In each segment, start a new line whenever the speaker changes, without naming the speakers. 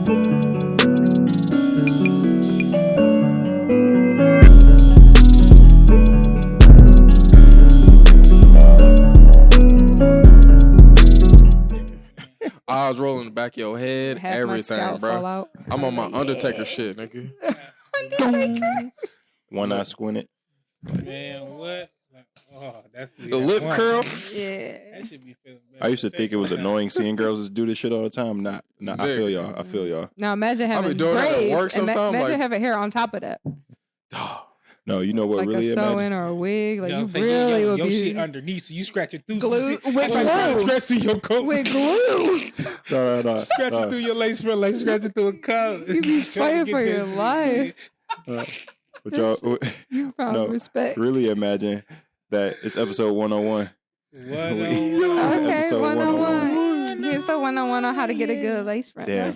Eyes rolling in the back of your head,
Half
everything, bro. I'm on my Undertaker shit, nigga.
Undertaker?
One eye squinted.
Man, what? Oh, that's
the lip curl.
Yeah.
That should be feeling better.
I used to think it was annoying seeing girls do this shit all the time. Nah, I feel y'all.
Now imagine having
doing that at work
braids.
sometime,
Imagine having hair on top of that.
No, you know what
Like
really
a sew-in or a wig. Like you really would
your
be
shit underneath, so you scratch it through
glue
some
with
shit.
glue.
Scratch through your coat.
With glue.
No.
Scratch it through your lace front, like scratch it through a coat.
You be fighting for your life.
But y'all,
You found respect.
really imagine that it's episode 101.
Okay,
Episode
101. Here's the 101 on how to get a good lace front.
Damn.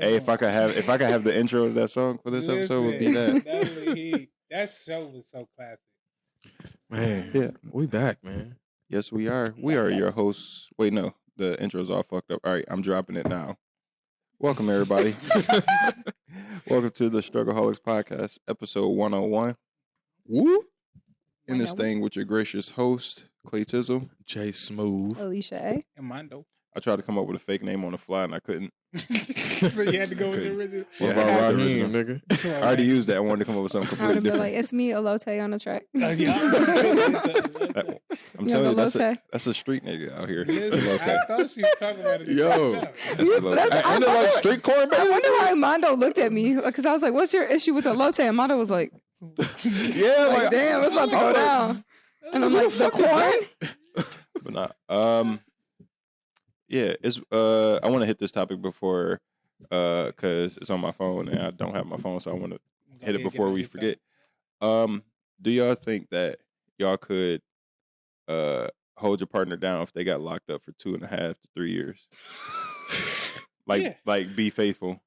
Hey, if I could have the intro to that song for this episode, would be that.
That show was so classic.
Man,
Yeah.
we back, man.
Yes, we are. We are your hosts. Wait, no, the intro's all fucked up. All right, I'm dropping it now. Welcome, everybody. Welcome to the StruggleHolics podcast, episode 101. Woo! In this thing with your gracious host, Clayton,
Jay Smooth.
Alisha A.
And Mondo.
I tried to come up with a fake name on the fly and I couldn't.
So you had to go with the original.
What about Raheem, nigga?
I already used that. I wanted to come up with something
I would
completely
have been
different.
like, it's me, Elote, on the track.
I'm telling you, that's a street nigga out here.
I thought she was talking about it.
Yo.
Ain't
it like street corn,
I
baby?
wonder why Mondo looked at me. Because I was like, what's your issue with Elote? And Mondo was like,
Yeah,
like, damn, it's about to go down. And I'm like, the corn?
But nah. Yeah, it's I want to hit this topic before because it's on my phone and I don't have my phone, so I want to hit it before we forget. Do y'all think that y'all could hold your partner down if they got locked up for 2.5 to 3 years? Like be faithful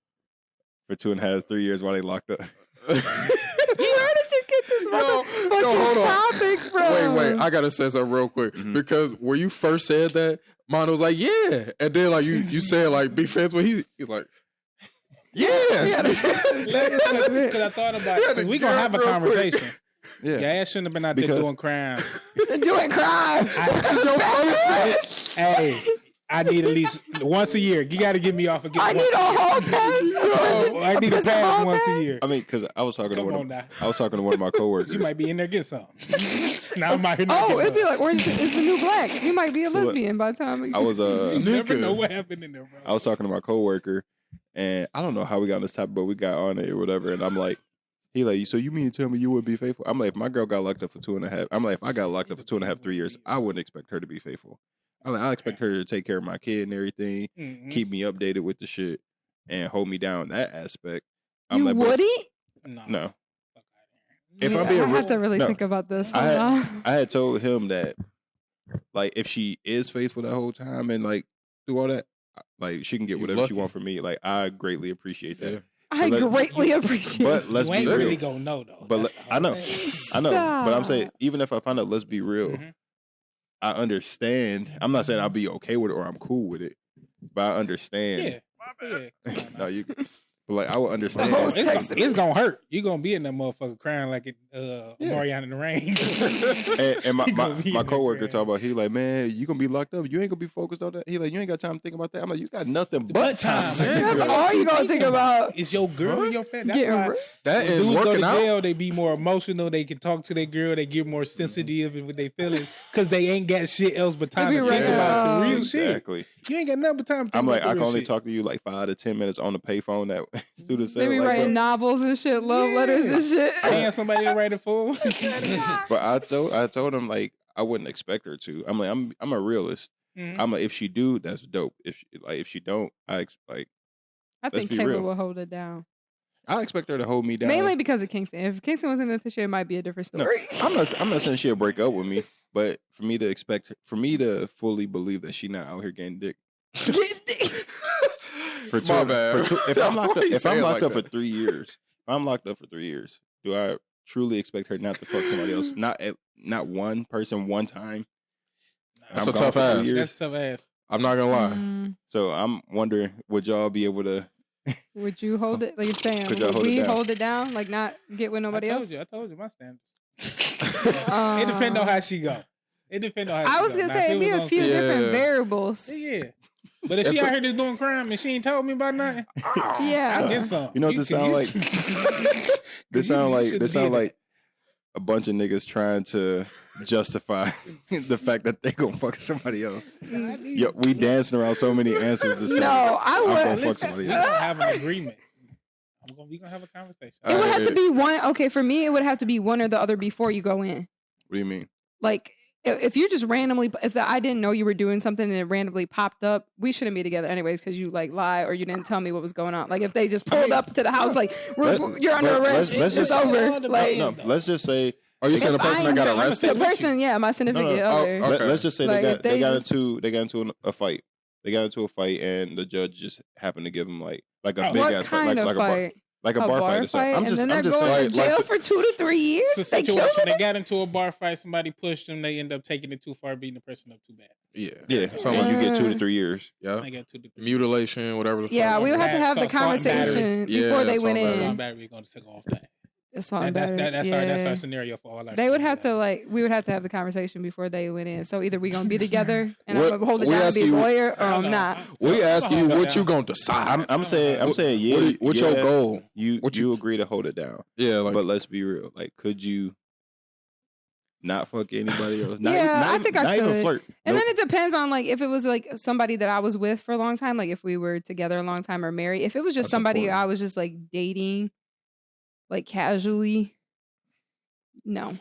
for 2.5 to 3 years while they locked up.
Where did you get this
hold on.
topic from?
Wait. I gotta say something real quick because when you first said that, Mondo was like, "Yeah," and then like you said like, "Be faithful." He's like, "Yeah."
Because I thought about it. 'Cause we gonna have a conversation.
Yeah,
Your ass shouldn't have been out there doing crime.
Doing crime.
Hey, I need at least once a year. You got to get me off again.
I need a whole pass.
I need a pass once a year.
I mean, because I was talking to one of my coworkers.
You might be in there get something. Now I'm out here.
It'd be like Orange is the New Black. You might be a lesbian by the time.
I was
you never know what happened in there, bro.
I was talking to my coworker, and I don't know how we got on this topic, but we got on it or whatever. And I'm like, he like, so you mean to tell me you wouldn't be faithful? I'm like, if my girl got locked up for 2.5, I'm like, if I got locked up for 2.5, 3 years, I wouldn't expect her to be faithful. I expect her to take care of my kid and everything, keep me updated with the shit, and hold me down in that aspect. I'm
you
like,
wouldn't?
No.
If I'm being I have to really think about this.
I had told him that, like, if she is faithful that whole time and like do all that, like she can get whatever she wants from me. Like, I greatly appreciate that.
Yeah.
I greatly appreciate.
But let's be real.
Really gonna know though.
But I know. But I'm saying, even if I find out, let's be real. I understand. I'm not saying I'll be okay with it or I'm cool with it, but I understand.
Yeah.
No, you. But like I would understand.
It's gonna hurt. You're gonna be in that motherfucker crying like it Mariana in the Rain.
and my coworker talking about, he like, man, you gonna be locked up. You ain't gonna be focused on that. He like, you ain't got time to think about that. I'm like, you got nothing but time.
That's all you gonna think about.
Is your girl your friend? That's why
that
when
is
dudes
working
go to
out.
jail, they be more emotional. They can talk to their girl. They get more sensitive with their feelings because they ain't got shit else but time to think about the real shit.
Exactly.
You ain't got nothing but time to think
I'm like,
about the
I can
real
only
shit.
talk to you like 5 to 10 minutes on the payphone that through the cell.
They be
like,
writing novels and shit, love letters and shit.
Paying somebody to write it for them.
But I told him like I wouldn't expect her to. I'm like, I'm a realist. I'm like, if she do, that's dope. If she don't,
I think Kayla will hold it down.
I expect her to hold me down.
Mainly because of Kingston. If Kingston was in the picture, it might be a different story.
No, I'm not saying she'll break up with me, but for me to fully believe that she not out here getting dick. For two,
My bad.
If I'm locked up for
that?
3 years, do I truly expect her not to fuck somebody else? Not one person one time.
That's a tough ass.
That's a tough ass.
I'm not gonna lie.
So I'm wondering, would y'all be able to
Would you hold it? Like you're saying,
Could y'all
would
hold it
we
down?
hold it down? Like not get with nobody else?
I told you my standards. It depends on how she go. It depends on how she
I was
go.
gonna
Now,
say
if
it'd be a few different variables.
Yeah. But if she out here just doing crime and she ain't told me about nothing,
Yeah.
I'll get some.
You know what this sound like? This sound like a bunch of niggas trying to justify the fact that they gonna fuck somebody else. Yo, we dancing around so many answers to say.
No, I
I'm
would.
gonna fuck somebody
We
else.
don't have an agreement. We gonna have a conversation.
It would have to be one. Okay, for me, it would have to be one or the other before you go in.
What do you mean?
Like, if you just randomly, I didn't know you were doing something and it randomly popped up, we shouldn't be together anyways because you like lie or you didn't tell me what was going on. Like, if they just pulled up to the house, like, you're under arrest, it's over. Like,
No, let's just say.
Are you saying the person that got arrested?
The person, yeah, my significant other.
Okay.
Let's just say
Like,
they got into a fight. They got into a fight, and the judge just happened to give them like a big
What
ass
kind
fight,
of fight?
like a bar fight or something.
And then they're
just
going
saying,
to jail for 2 to 3 years.
It's a situation. They got into a bar fight. Somebody pushed them. They end up taking it too far, beating the person up too bad.
yeah. So you get 2 to 3 years.
Yeah.
They got 2 to 3.
Mutilation, whatever. The
Yeah,
fuck.
we would have to have the conversation before they went in.
We're going to take off that.
That's
our scenario for all our.
They would have to we would have to have the conversation before they went in. So either we gonna be together and I'm gonna hold it down and be a lawyer, or I'm not.
We ask you what you gonna decide.
I'm saying, yeah.
What's your goal?
You agree to hold it down?
Yeah, like,
but let's be real. Like, could you not fuck anybody else?
I think I could.
Even flirt.
And then it depends on like if it was like somebody that I was with for a long time, like if we were together a long time or married. If it was just somebody
important.
I was just like dating, like casually, no.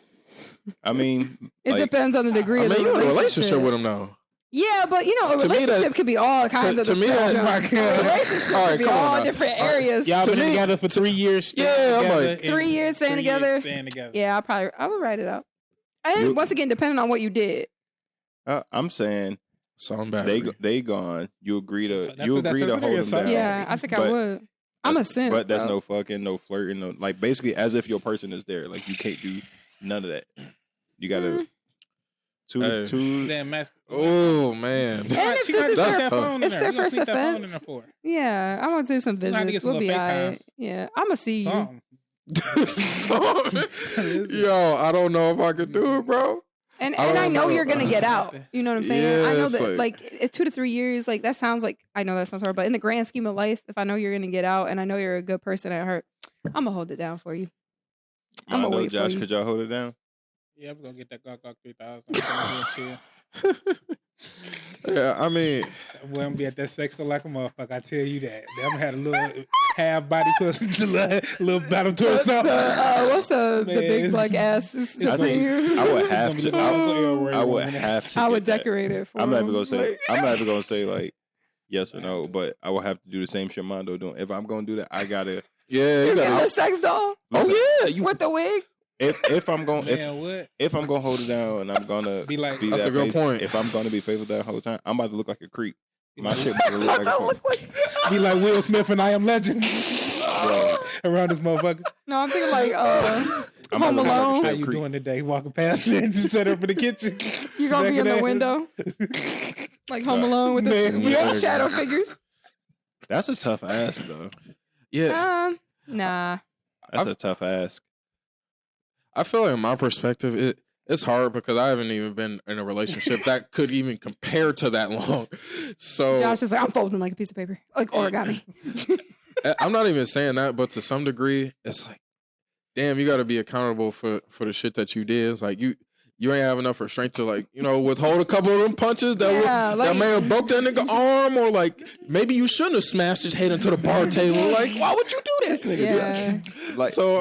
I mean,
It depends on the degree of the
you in a
relationship.
relationship with him now.
Yeah, but you know, a
To me,
relationship
that-
could be all kinds of
to me, that-
spectrum. A relationship
All right,
could be
come on
all
now.
different areas.
Y'all
To
been
me-
together for 3 years.
Yeah, I'm like-
3 years staying together. Yeah, I would write it out. And once again, depending on what you did.
I'm saying
Some bad.
they gone. You agree to
That's
hold
a
them
serious
down.
sign.
Yeah, I think I
But-
would. I'm a simp.
But that's
bro.
no fucking, no flirting, no like basically as if your person is there. Like you can't do none of that. You gotta two.
Damn,
Oh man.
And if this is
That's
their,
tough.
it's their first offense. Yeah, I want to do some
We'll have to get
visits.
some
We'll be
little
alright.
FaceTimes.
Yeah, I'm gonna see you.
Yo, I don't know if I could do it, bro.
And
I
I
don't
know
know.
you're gonna get out. You know what I'm saying?
Yeah,
I know
it's
that
like-
it's 2 to 3 years. Like that sounds like I know that sounds hard, but in the grand scheme of life, if I know you're gonna get out and I know you're a good person at heart, I'm gonna hold it down for you. I'm gonna wait
Josh,
for you.
could y'all hold it down?
Yeah, I'm gonna get that Gawk 3000.
Yeah, I mean,
We're gonna be at that sex store like a motherfucker. I tell you that. I'm gonna have a little half body pussy, little battle to something.
What's the
Man,
big black ass?
I think I would have to. I would have to.
I would
get that.
decorate it for
I'm not
him.
even gonna say.
Like-
I'm not even gonna say like yes or no, but I will have to do the same shit Mondo doing. If I'm gonna do that, I gotta.
yeah, you
You're getting
got
a sex doll
Oh yeah,
with the wig.
If I'm going
What?
if I'm gonna hold it down and I'm gonna
Be like,
That's
that
a good
faithful-
point.
If I'm gonna be faithful that whole time, I'm about to look like a creep. My shit about to look like a
Don't look
fuck.
like-
be like Will Smith and I Am Legend
Bro,
around this motherfucker.
No, I'm thinking like
I'm
Home
about to look like a
Alone.
How
straight
you
creep.
doing today? Walking past it and set up in the kitchen.
you're gonna be in the
Smacking
window, like Home Alone with the
Man,
with shadow figures.
That's a tough ask though.
yeah.
Nah.
That's a tough ask.
I feel like in my perspective, it's hard because I haven't even been in a relationship that could even compare to that long. So
Josh is like, I'm folding like a piece of paper, like origami.
I'm not even saying that, but to some degree, it's like, damn, you got to be accountable for the shit that you did. It's like you ain't have enough restraint to like, withhold a couple of them punches that may have broke that nigga arm, or like maybe you shouldn't have smashed his head into the bar table. Like, why would you do this, nigga?
Yeah.
Like
So,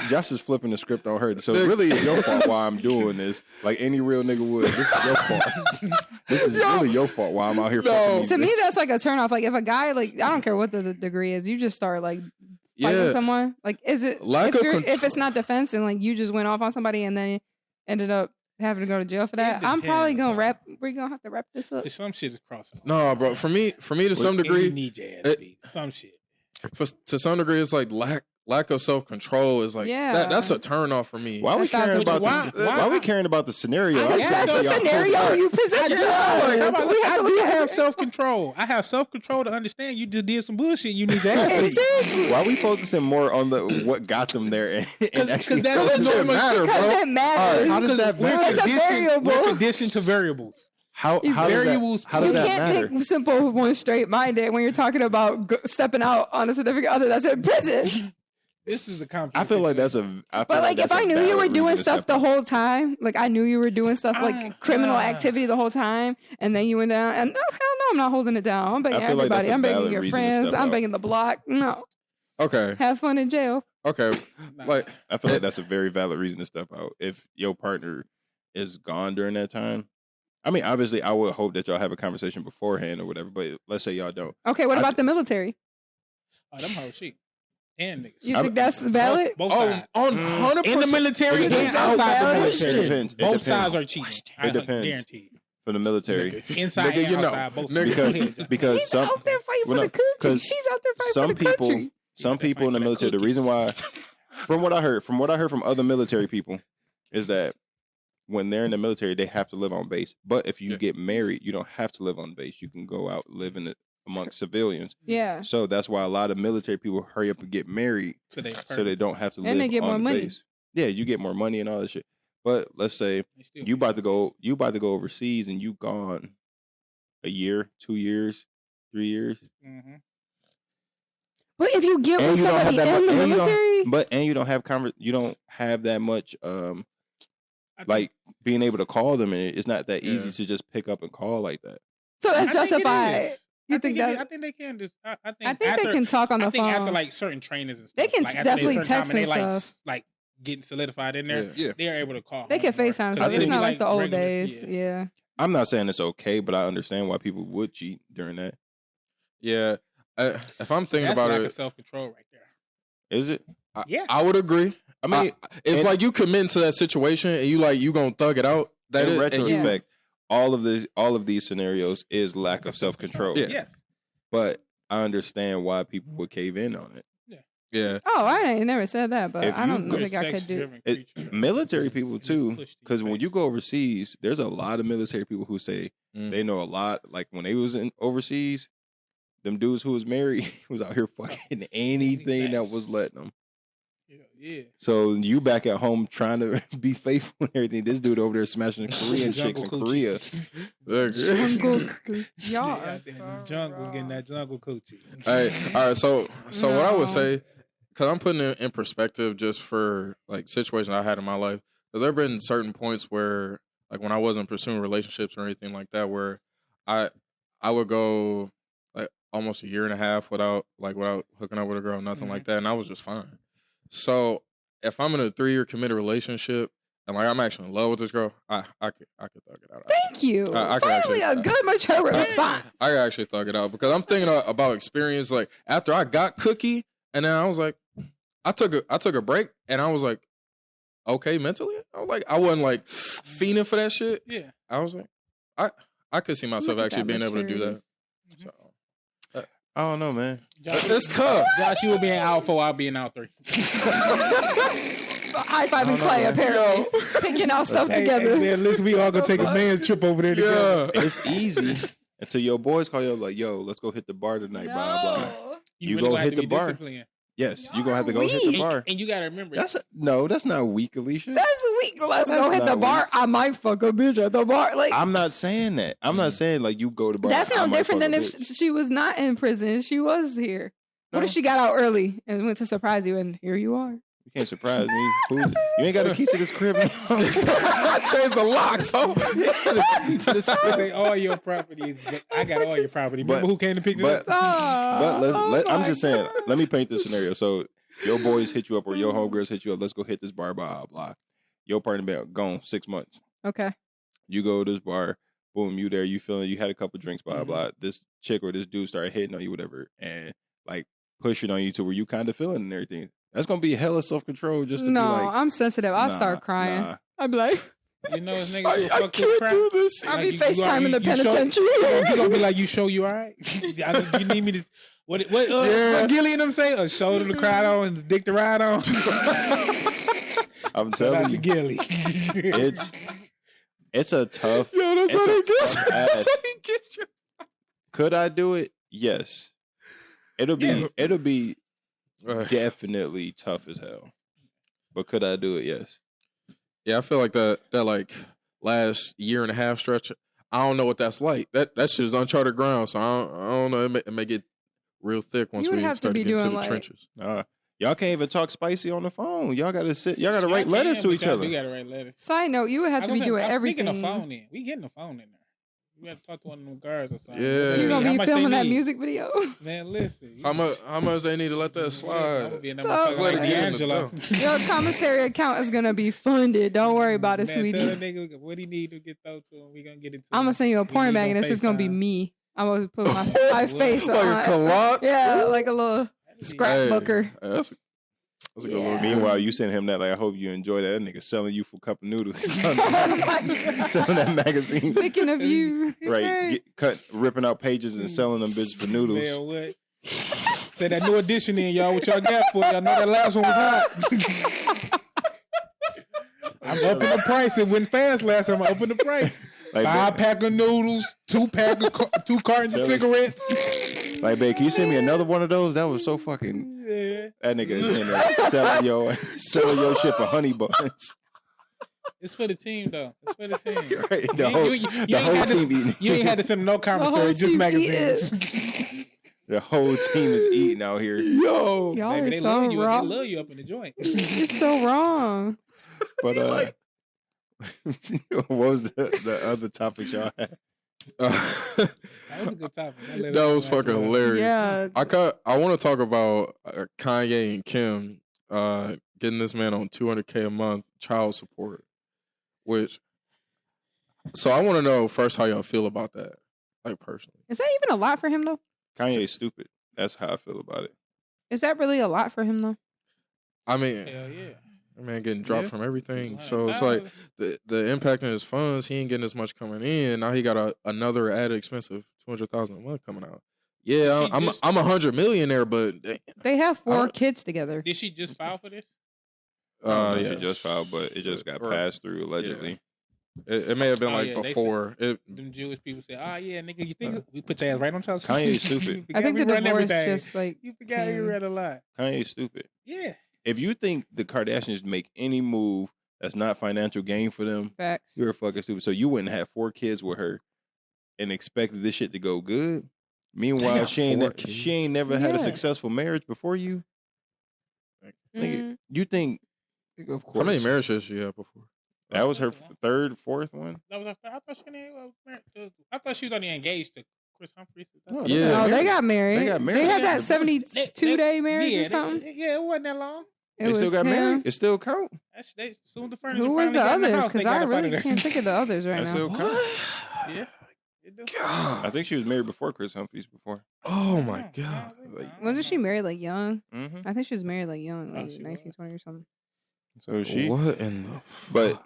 Josh is flipping the script on her. So really it's your fault why I'm doing this. Like any real nigga would. This is your fault. This is really your fault why I'm out here fucking these
To me,
bitches.
that's like a turnoff. Like if a guy, like I don't care what the degree is, you just start like fighting someone. Like is it
Lack of control.
if it's not defense and like you just went off on somebody and then ended up having to go to jail for that, I'm probably gonna we're gonna have to wrap this up.
Some shit is crossing.
No, bro. For me, to some
You
degree,
need your ass beat. Some shit.
to some degree, it's like lack lack of self control is like that's a turn off for me.
Why are we caring about why are we caring about the scenario?
That's the scenario you presented.
I do have self control. I have self control to understand you just did some bullshit. You need to ask.
Why are we focusing more on what got them there? Because
that matters.
How does that matter?
It's a variable.
We're conditioned to variables.
How does that matter?
You can't think simple one straight minded when you're talking about stepping out on a significant other that's in prison.
This is a complicated.
I feel like that's a.
But like, if I knew you were doing stuff the whole time, like I knew you were doing stuff like criminal activity the whole time, and then you went down, and hell no, I'm not holding it down. I'm begging everybody. Like I'm begging your friends. I'm begging the block. No.
Okay.
Have fun in jail.
Okay. Like
I feel like that's a very valid reason to step out. If your partner is gone during that time, I mean, obviously, I would hope that y'all have a conversation beforehand or whatever. But let's say y'all don't.
Okay. What about the military?
Oh, them whole shit. And niggas.
You think that's valid?
Both sides.
On 100%
in the military and outside the military.
It depends.
Both sides are cheating.
It depends.
Guaranteed.
For the military,
inside and outside, both sides.
Because
he's out there fighting for the country. She's out there fighting for the country.
Some people in the military. The reason why, from what I heard from other military people, is that when they're in the military, they have to live on base. But if you get married, you don't have to live on base. You can go out live in amongst civilians.
Yeah.
So that's why a lot of military people hurry up and get married so they don't have to live
and they get
on
more money.
base. Yeah, you get more money and all that shit. But let's say you about to go overseas and you gone a year, 2 years, 3 years.
Mm-hmm.
But if you get with somebody in the military,
you don't have that much like being able to call them, and it's not that easy to just pick up and call like that.
So that's justified.
I think they can just. I think
they can talk on the phone.
After like certain trainers and stuff,
they can definitely text and stuff.
Like getting solidified in there, they're able to call.
They can FaceTime stuff. It's not like the old days. Yeah.
I'm not saying it's okay, but I understand why people would cheat during that.
Yeah. If I'm thinking about it,
self control right there.
Is it?
Yeah.
I would agree. I mean, if like you commit into that situation and you gonna thug it out, that
in retrospect, all of these scenarios is lack of self control.
Yeah.
But I understand why people would cave in on it.
Yeah.
Oh, I ain't never said that, but I don't think I could do
it. Military people too, because when you go overseas, there's a lot of military people who say they know a lot. Like when they was in overseas, them dudes who was married was out here fucking anything that was letting them.
Yeah.
So you back at home trying to be faithful and everything. This dude over there smashing Korean chicks in Korea.
Jungle was getting that jungle coochie.
All right. So what I would say, because I'm putting it in perspective just for like situations I had in my life. There have been certain points where, like when I wasn't pursuing relationships or anything like that, where I would go like almost a year and a half without hooking up with a girl, nothing like that, and I was just fine. So if I'm in a 3-year committed relationship and like I'm actually in love with this girl, I could thug it out.
Thank you. Finally, a good mature response.
I could actually thug it out because I'm thinking about experience. Like after I got Cookie, and then I was like, I took a break, and I was like, okay, mentally, I was like, I wasn't like fiending for that shit.
Yeah,
I was like, I could see myself actually being able to do that. So.
I don't know, man.
Josh,
it's tough.
Josh, you will be in out 4, I'll be in out 3.
High-fiving Clay, apparently. Picking out stuff together.
Hey, man, listen, we all gonna take a man's trip over there together.
It's easy until your boys call you up like, yo, let's go hit the bar tonight, blah, blah. You really go hit the bar. Yes, you're going to have to go hit the bar.
And you got to remember.
That's not weak, Alicia.
That's weak. Let's go hit the bar. I might fuck a bitch at the bar. Like
I'm not saying that. I'm not saying like you go to the bar.
That's no different than if she was not in prison. She was here. What if she got out early and went to surprise you and here you are?
You can't surprise me. You ain't got a key to this crib.
I changed the locks,
All your property. I got all your property. Remember who came to pick it up?
But I'm just saying, let me paint this scenario. So your boys hit you up or your homegirls hit you up. Let's go hit this bar, blah, blah. Your partner been gone 6 months.
Okay.
You go to this bar, boom, you there, you feeling, you had a couple drinks, blah, blah. This chick or this dude started hitting on you, whatever, and like pushing on you to where you kind of feeling and everything. That's going to be hella self-control just to be like...
No, I'm sensitive. I'll start crying. I'll be like...
You know this nigga
I can't do this.
I'll be FaceTiming the penitentiary.
You going to be like, you sure you all right? You need me to... What Gilly and them say? A shoulder to cry on and a dick to ride on.
I'm telling you,
Gilly.
It's a tough.
Yo, that's how he gets. That's how he gets you.
Could I do it? Yes. It'll be definitely tough as hell. But could I do it? Yes.
Yeah, I feel like that like last year and a half stretch. I don't know what that's like. That shit is uncharted ground. So I don't know. It may get real thick once we start to get into the trenches.
Y'all can't even talk spicy on the phone. Y'all gotta sit. Y'all gotta write letters to each other.
You gotta write letters.
Side note: you would have to be doing everything.
Speaking of phone in, we getting the phone in there. We have to talk to one of them guards or something.
Yeah,
you gonna be filming that music video?
Man, listen.
How much they need to let that slide?
Stop.
Let it get in the
Your commissary account is gonna be funded. Don't worry about it,
man,
sweetie.
Tell that nigga what he need to get through to him. We gonna get it.
I'm gonna send you a porn bag, and it's just gonna be me. I'm gonna put my face on.
Like a collage?
Yeah, like a little scrapbooker.
Hey, that's a good little.
Meanwhile, you send him that. Like, I hope you enjoy that. That nigga selling you for a cup of noodles. Selling that magazine.
Thinking of you.
Right, ripping out pages and selling them bitches for noodles.
Man, what? Say that new edition in, y'all. What y'all got for y'all? Know that last one was hot. I'm upping the price. It went fast last time. I opened the price. Like, 5-pack of noodles, 2-pack of 2 cartons of cigarettes.
Like, babe, can you send me another one of those? That was so fucking. Yeah. That nigga is in there selling your shit for honey buns.
It's for the team, though. It's for the team.
Right. The whole team eating.
You ain't had to send no commissary, just magazines.
The whole team is eating out here.
Yo, y'all
baby,
are so wrong.
They love you up in the joint.
It's so wrong.
But what was the other topic y'all had?
That was a good topic.
That was fucking hilarious.
Yeah.
I want to talk about Kanye and Kim getting this man on $200K a month child support. So I want to know first how y'all feel about that, like personally.
Is that even a lot for him though?
Kanye's stupid. That's how I feel about it.
Is that really a lot for him though?
I mean,
hell yeah.
Man getting dropped from everything. So it's like the impact on his funds, he ain't getting as much coming in. Now he got another added expensive $200,000 a month coming out. Yeah, I'm $100 million there, but
they have 4 kids together.
Did she just file for this?
Yeah, she just filed, but it just got passed through allegedly.
Yeah. It may have been before.
Them Jewish people say, "Oh yeah, nigga, you think we put your ass right on child support?"
Kanye's stupid.
I think the divorce just like
you forgot you read a lot.
Kanye's stupid.
Yeah.
If you think the Kardashians make any move that's not financial gain for them,
facts.
You're fucking stupid. So you wouldn't have 4 kids with her and expected this shit to go good. Meanwhile, she ain't never had a successful marriage before you. Nigga, you think? Of course.
How many marriages she had before?
That was her 3rd, 4th one.
That was her. I thought she was only engaged to Chris Humphries.
Yeah,
they got married. They had that 72-day marriage or
Yeah,
something.
It wasn't that long.
They still got married. It still count.
Soon the furniture.
Who was the others? Because I really can't think of the others right now.
Still count.
Yeah.
God.
I think she was married before Chris Humphries before.
Oh my God.
Wasn't she married like young?
Mm-hmm.
I think she was married like young, like 19, 20 or something.
So she.
What in the?
But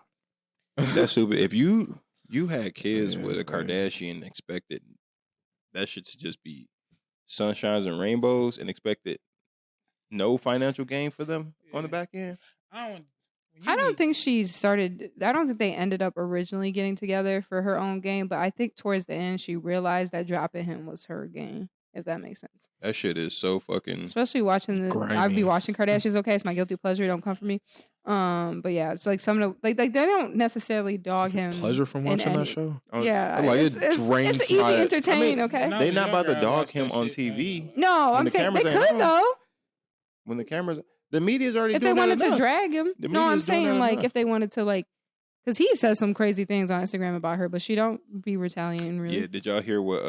that's stupid. If you had kids with a Kardashian and expected that shit to just be sunshines and rainbows and expected no financial gain for them on the back end.
I don't think she started. I don't think they ended up originally getting together for her own gain, but I think towards the end she realized that dropping him was her gain. If that makes sense.
That shit is so fucking.
Especially watching I'd be watching Kardashians. Okay, it's my guilty pleasure. Don't come for me. But yeah, it's like some of the like they don't necessarily dog him.
Pleasure from watching that show.
Yeah,
like it drains
it's easy to entertain. Okay,
they not about to dog him on TV.
No, I'm saying they could though.
When the media's already
if
doing
they wanted
that
to drag him. No, I'm saying like if they wanted to like. Because he says some crazy things on Instagram about her, but she don't be retaliating really.
Yeah, did y'all hear what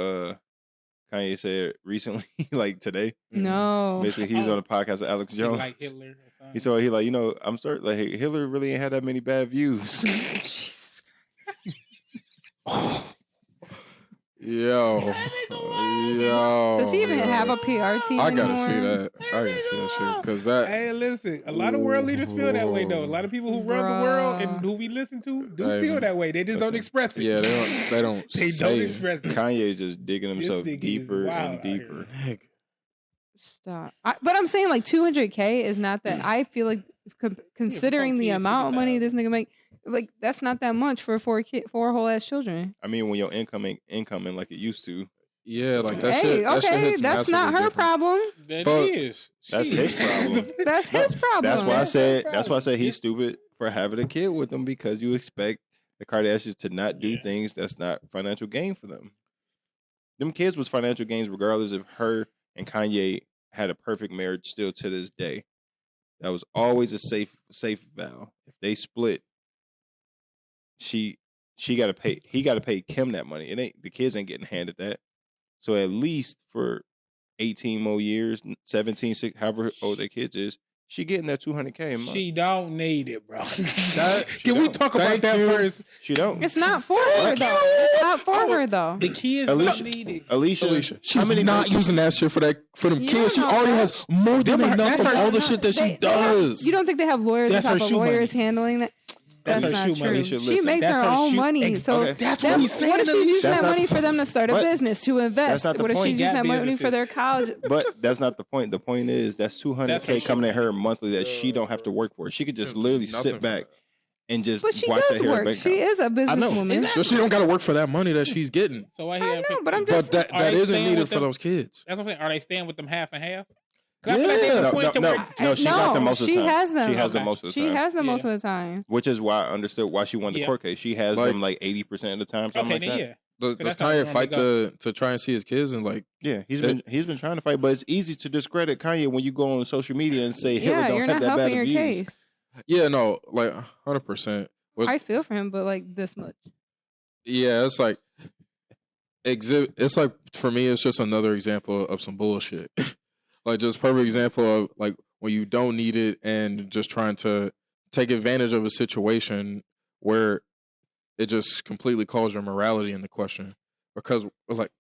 Kanye said recently, like today?
No.
Basically, he was on a podcast with Alex Jones.
Like Hitler.
He like, I'm starting like Hitler really ain't had that many bad views.
Jesus Christ.
Yo.
Does he even have a PR team?
I gotta
anymore?
see that. I gotta see that shit because that.
Hey, listen, a lot of world leaders feel that way though. A lot of people who run the world and who we listen to do feel that way. They just don't express it.
Yeah, they don't.
They don't express it.
Kanye's just digging himself deeper and deeper.
Stop. But I'm saying like 200K is not that. I feel like considering the amount of money this nigga make, like that's not that much for four whole ass children.
I mean, when your income ain't incoming like it used to.
Yeah, like that
hey,
shit. That
okay,
shit hits
that's not her
different.
problem.
That
But
is.
That's his problem.
That's his problem.
That's why I said. That's why I said he's stupid for having a kid with them because you expect the Kardashians to not do things that's not financial gain for them. Them kids was financial gains regardless if her and Kanye had a perfect marriage still to this day. That was always a safe vow. If they split, she got to pay. He got to pay Kim that money. It ain't the kids ain't getting handed that. So at least for 18 more years, 17, 6, however old their kids is, she getting that 200K a month.
She don't need it, bro.
Can
we talk about that first?
She don't.
It's not for her though. It's not for her though.
The kids don't need it.
Alicia,
she's not using that shit for them
You
kids. She
don't know
already
that.
has more than enough of all the shit that she does.
You don't think they have lawyers
That's
on
her
top of
shoe
lawyers
money.
handling that?
That's
That's
her
not
shoe
true.
money.
She
Listen,
makes
that's
her
her
own
shoe-
money. So
Okay.
That's what he's saying.
what if she's using
That's
that
not-
money for them to start a
But
business, to invest?
not the
What if
point.
she's using that
Gotta be a
money for their
business.
college?
But that's not the point. The point is that's 200K
That's her
coming
shit.
at her monthly that she don't have to work for. She could just literally sit back and just
But she
watch
does
that here.
work. She is a businesswoman.
So she don't got to work for that money that she's getting.
So why
I
he
know,
have
but I'm
But
just.
that
Are they
isn't
staying
needed
with
for
them?
those kids.
That's what I'm saying. Are they staying with them half and half? 'Cause I
Yeah.
feel like there's a
No,
point to
no,
where
no, she got them most of the
She
time.
has them.
She has them
Okay.
most of the
She
time.
has them most
Yeah.
of the time.
Which is why I understood why she won the
Yeah.
court case. She has
Like-
them like 80% of the time, something
okay,
like
then
that.
yeah.
Does
that's how it
Kanye
normally
fight
go.
to try and see his kids and like?
Yeah, he's been trying to fight, but it's easy to discredit Kanye when you go on social media and say Hitler
Yeah,
don't
you're
have
not
that bad
helping
of
your
views.
case.
Yeah, no, like 100%.
I feel for him, but like this much.
Yeah, it's like It's like for me, it's just another example of some bullshit. Like just perfect example of like when you don't need it and just trying to take advantage of a situation where it just completely calls your morality into question. Because like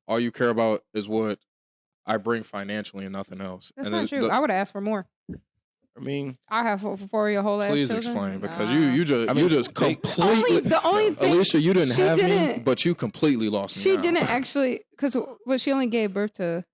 all you care about is what I bring financially and nothing else.
That's
and
not true. I would ask for more.
I mean,
I have for your whole ass.
Please
children.
explain because
Nah.
you just completely.
The only thing
Alicia, you didn't
she
have me,
didn't-
but you completely lost me.
She
now.
didn't actually, because she only gave birth to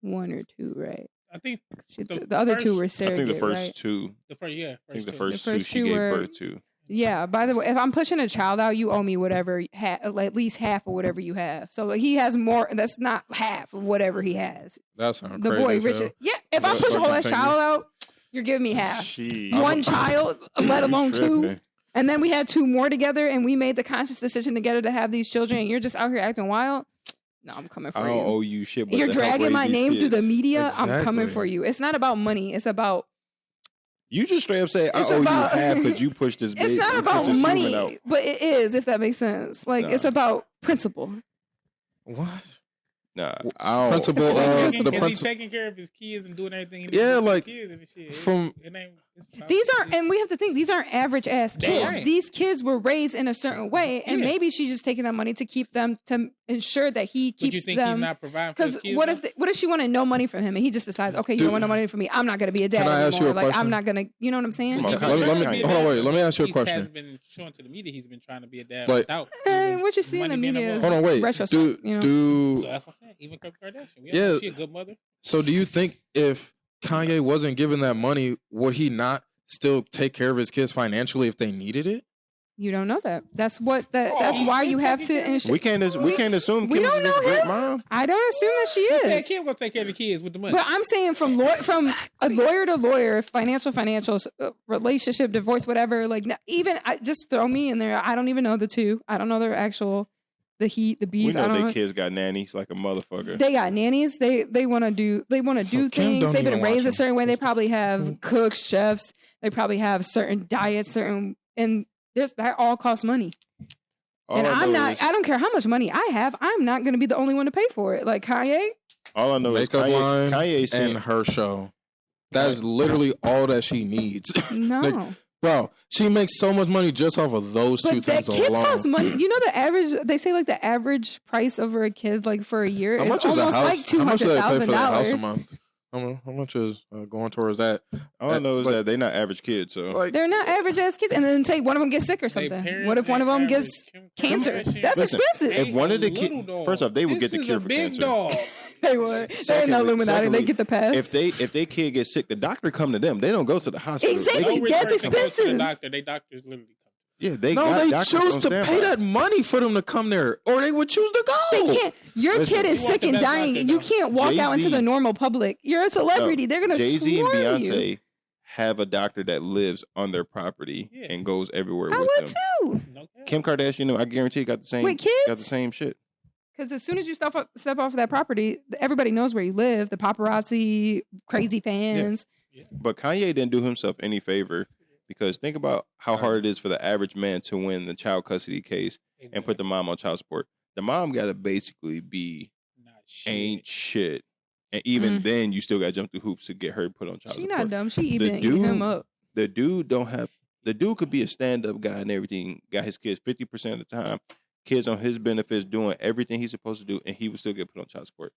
one or two, right?
I think
The other two were
I
surrogate,
think the first
right?
two.
the first, yeah.
I think the
two.
first
The
two
first
she
two
gave
were-
birth to.
Yeah. By the way, if I'm pushing a child out, you owe me whatever, at least half of whatever you have. So he has more. That's not half of whatever he has.
That sounds
The
crazy.
boy
as hell.
Richard. Yeah. If I
But-
push a
but
whole ass
continue.
child out, you're giving me half.
She
One child, let alone two.
tripping.
And then we had two more together, and we made the conscious decision together to have these children. And you're just out here acting wild. No, I'm coming for
I don't
you.
owe you shit. But
You're
to help
dragging
raise
my
these
name through the
kids.
media. I'm coming
Exactly.
for you. It's not about money. It's about.
You just straight up say I
It's
owe
about-
you half because you pushed this.
It's
baby,
not
you
about
pushed this human
money,
out.
but it is, if that makes sense. Like
Nah.
it's about principle.
What?
Nah, I don't.
Principle
It's
of
principle.
the
Is he
principle.
taking care of his kids and doing everything?
Yeah,
for his
like,
kids and shit.
from-
These aren't, and we have to think, these aren't average ass
They
kids.
ain't.
These kids were raised in a certain way, and
Yeah.
maybe she's just taking that money to keep them, to ensure that he
But you
keeps
think he's
them.
not providing for his
Because
kids?
what if she wanted no money from him, and he just decides, okay, you
Dude,
don't want no money from me, I'm not gonna be a dad
can I ask
anymore.
you a
Like I'm
question?
not gonna, you know what I'm saying?
Come on,
Because
Kanye.
let me-
Kanye.
hold on, wait, let me ask you a
He
question.
has been shown to the media he's been trying to be a dad
Like-
without.
What you see in the
money being
media is
involved.
Hold on, wait.
retrospect.
Do
you know?
do
So that's what I'm saying. Even Kim Kardashian.
Yeah.
She's a good mother.
so? Do you think if Kanye wasn't given that money, would he not still take care of his kids financially if they needed it?
You don't know that. That's why you have to ensure.
We can't assume
we
Kim
don't
is
know
a great
him.
mom.
I don't assume that she
Yeah,
is.
Kim gonna take care of the kids with the money.
But I'm saying from a lawyer to lawyer, financial, relationship, divorce, whatever. Like just throw me in there. I don't even know the two. I don't know their actual the heat, the beef.
We
I
know
don't
their
know.
kids got nannies like a motherfucker.
They got nannies. They want to do
So
things.
Kim don't
They've been
even
raised
watch
a
them.
certain way. They probably have cooks, chefs. They probably have certain diets, and that all costs money.
All
And
I
I'm
know
not.
is-
I don't care how much money I have. I'm not going to be the only one to pay for it. Like Kanye.
All I know is
Makeup line
Kanye
and
seen
her show. That's literally all that she needs.
No.
Like, bro, she makes so much money just off of those two
But that
things
kids
alone.
cost money. You know the average. They say like the average price over a kid like for a year
How
is
much is a
almost
house?
like
How much do they pay for that house a
$200,000.
month? How much is going towards that?
all I know is
But-
that they're not average kids. So
Like,
They're not average ass kids, and then say one of them gets sick or something. What if one of them gets cancer? That's
Listen,
expensive.
if one of the kids,
Little dog.
first off, they would
This
get the
is
cure
a
for
big
cancer.
Dog.
They would. They ain't no Illuminati. They get the pass.
If they kid gets sick, the doctor come to them. They don't go to the hospital.
Exactly. That's expensive.
The doctor. They doctors literally come.
Yeah,
they choose to pay that money for them to come there, or they would choose to go.
They can't. Your kid is sick and dying. You can't walk out into the normal public. You're a celebrity. They're gonna
Jay-Z and Beyonce
you.
have a doctor that lives on their property and goes everywhere with them.
Too.
Kim Kardashian, I guarantee, got the same.
Wait, kids?
Got the same shit.
Because as soon as you step off of that property, everybody knows where you live. The paparazzi, crazy fans.
Yeah. But Kanye didn't do himself any favor. Because think about how hard it is for the average man to win the child custody case and put the mom on child support. The mom got to basically be ain't shit. And even then, you still got to jump through hoops to get her put on child support.
She not dumb. She even eating him up.
The dude could be a stand-up guy and everything. Got his kids 50% of the time. Kids on his benefits doing everything he's supposed to do. And he would still get put on child support.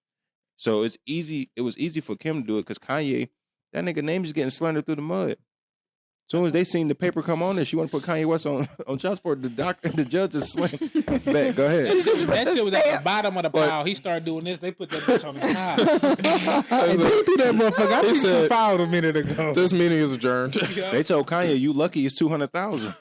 So it's easy. It was easy for Kim to do it because Kanye, that nigga name is getting slandered through the mud. As soon as they seen the paper come on there, she want to put Kanye West on child support. The judge is slammed. Back, go ahead.
That shit was at the bottom of the pile. He started doing this. They put that bitch on the top.
Hey, don't do that, motherfucker. I think
said,
you filed a minute ago.
This meeting is adjourned.
They told Kanye, "You lucky it's 200,000."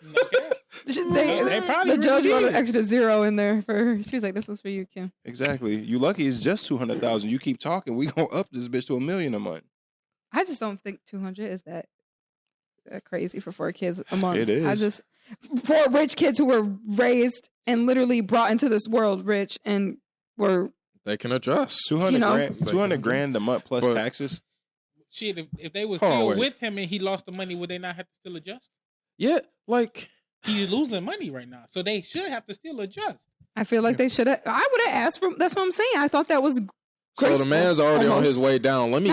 The judge wrote an extra zero in there for her. She was like, "This was for you, Kim."
Exactly. You lucky it's just 200,000. You keep talking, we gonna up this bitch to $1 million a month.
I just don't think 200 is that crazy for 4 kids a month.
It is.
I just 4 rich kids who were raised and literally brought into this world rich and were.
They can adjust.
200 grand a month plus taxes.
Shit, if they was still with him and he lost the money, would they not have to still adjust?
Yeah, like
he's losing money right now, so they should have to still adjust.
I feel like they should have. I would have asked for. That's what I'm saying. I thought that was.
So the man's already on his way down. Let me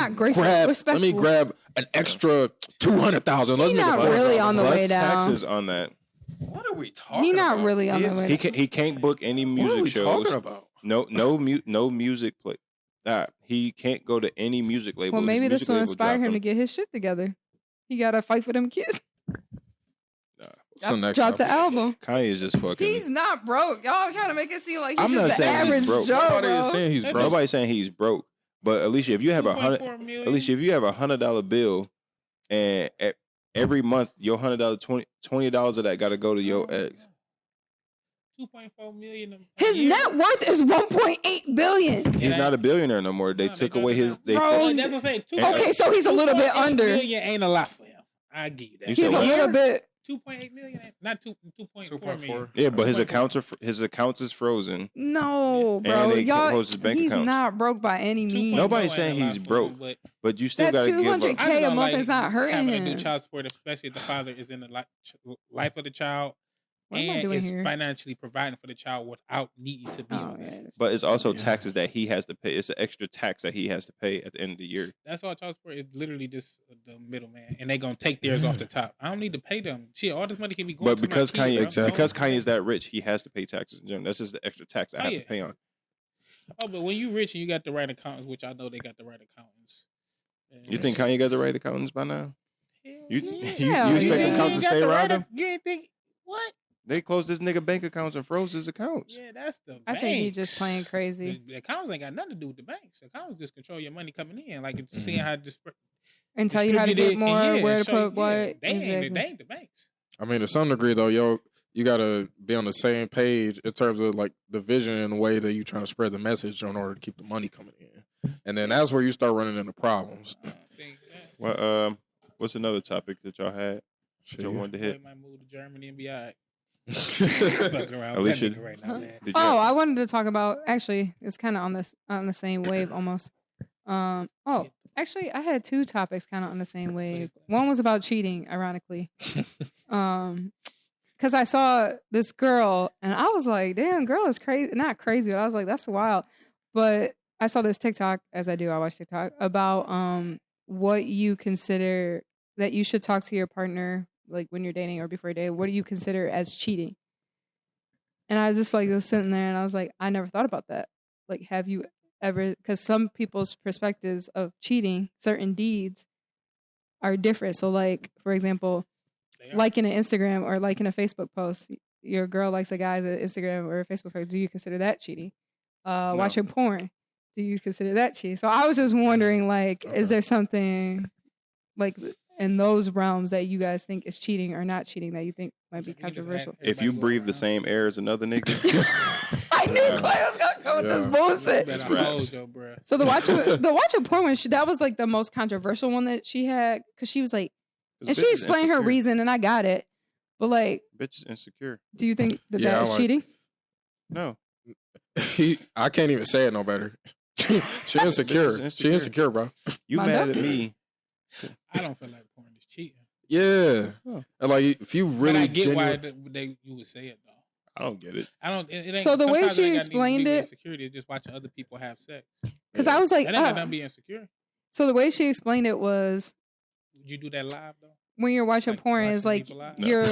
grab an extra 200,000.
He's not really on the way down.
Taxes on that.
What are we talking about?
He's not really on the way down.
He can't book any music shows.
What are we talking about?
No music play. He can't go to any music label.
Well, maybe this will inspire him to get his shit together. He got to fight for them kids. Drop the album.
Kanye is just fucking.
He's not broke. Y'all trying to make it seem like he's just the
average
Joe.
Nobody's saying he's broke.
Nobody's saying he's broke. But Alicia, if you have $100 bill, and every month your $100, $20 of that got to go to your ex.
2.4 million.
His net worth is 1.8 billion.
He's not a billionaire no more. They took away his.
That's what I'm saying.
Okay, so he's a little bit under.
2.8 million ain't a lot for him. I give you that.
He's a little bit.
2.8 million, not 2.4 million.
Yeah, but his accounts is frozen.
No, bro, y'all. He's
accounts.
Not broke by any means.
Nobody's saying he's broke, but you still got to give up.
That $200K a month is not hurting him.
Having to do child support, especially if the father is in the life of the child.
What am I doing
is
here?
Financially providing for the child without needing to be on that.
But it's also taxes that he has to pay. It's an extra tax that he has to pay at the end of the year.
That's all child support is literally just the middleman, and they're gonna take theirs off the top. I don't need to pay them. Shit, all this money can be going.
But because Kanye is that rich, he has to pay taxes in general. That's just the extra tax I have to pay on.
Oh, but when you rich and you got the right accountants, which I know they got the right accountants.
You think Kanye got the right accountants by now? You
expect
accountants to stay around him?
You ain't think what?
They closed this nigga bank accounts and froze his accounts.
Yeah, that's the banks.
I think he's just playing crazy.
The accounts ain't got nothing to do with the banks. The accounts just control your money coming in. Like it's seeing how to
and tell you how to get more, where to put what.
They ain't the banks.
I mean, to some degree, though, you got to be on the same page in terms of like the vision and the way that you're trying to spread the message in order to keep the money coming in. And then that's where you start running into problems.
Well, what's another topic that y'all had? Y'all wanted to hit?
Might move to Germany and be all right.
Alicia,
right now,
I wanted to talk about. Actually, it's kind of on the same wave almost. Actually, I had 2 topics kind of on the same wave. One was about cheating, ironically, because I saw this girl and I was like, "Damn, girl is crazy." Not crazy, but I was like, "That's wild." But I saw this TikTok, as I do, I watch TikTok about what you consider that you should talk to your partner. Like when you're dating or before you date, what do you consider as cheating? And I just like was sitting there and I was like, I never thought about that. Like, have you ever, because some people's perspectives of cheating, certain deeds are different. So like, for example, liking an Instagram or liking a Facebook post, your girl likes a guy's Instagram or a Facebook post. Do you consider that cheating?
No.
Watching porn. do you consider that cheating? So I was just wondering, like, is there something like in those realms that you guys think is cheating or not cheating that you think might be controversial?
If you breathe the same air as another nigga.
I knew Clay was gonna go with this bullshit. So the watching porn one, that was like the most controversial one that she had because she was like, and she explained her reason, and I got it. But like,
bitch is insecure.
Do you think that that is cheating?
No.
I can't even say it no better. She insecure. She insecure, bro.
You mad at me?
I don't feel like porn is cheating.
Yeah. And like, if you really,
but I get why you would say it though.
I don't get it.
I don't. It ain't,
so the way she explained it,
insecurity is just watching other people have sex.
Because I was like,
that ain't gonna be insecure.
So the way she explained it was,
would you do that live though?
When you're watching porn, is like you're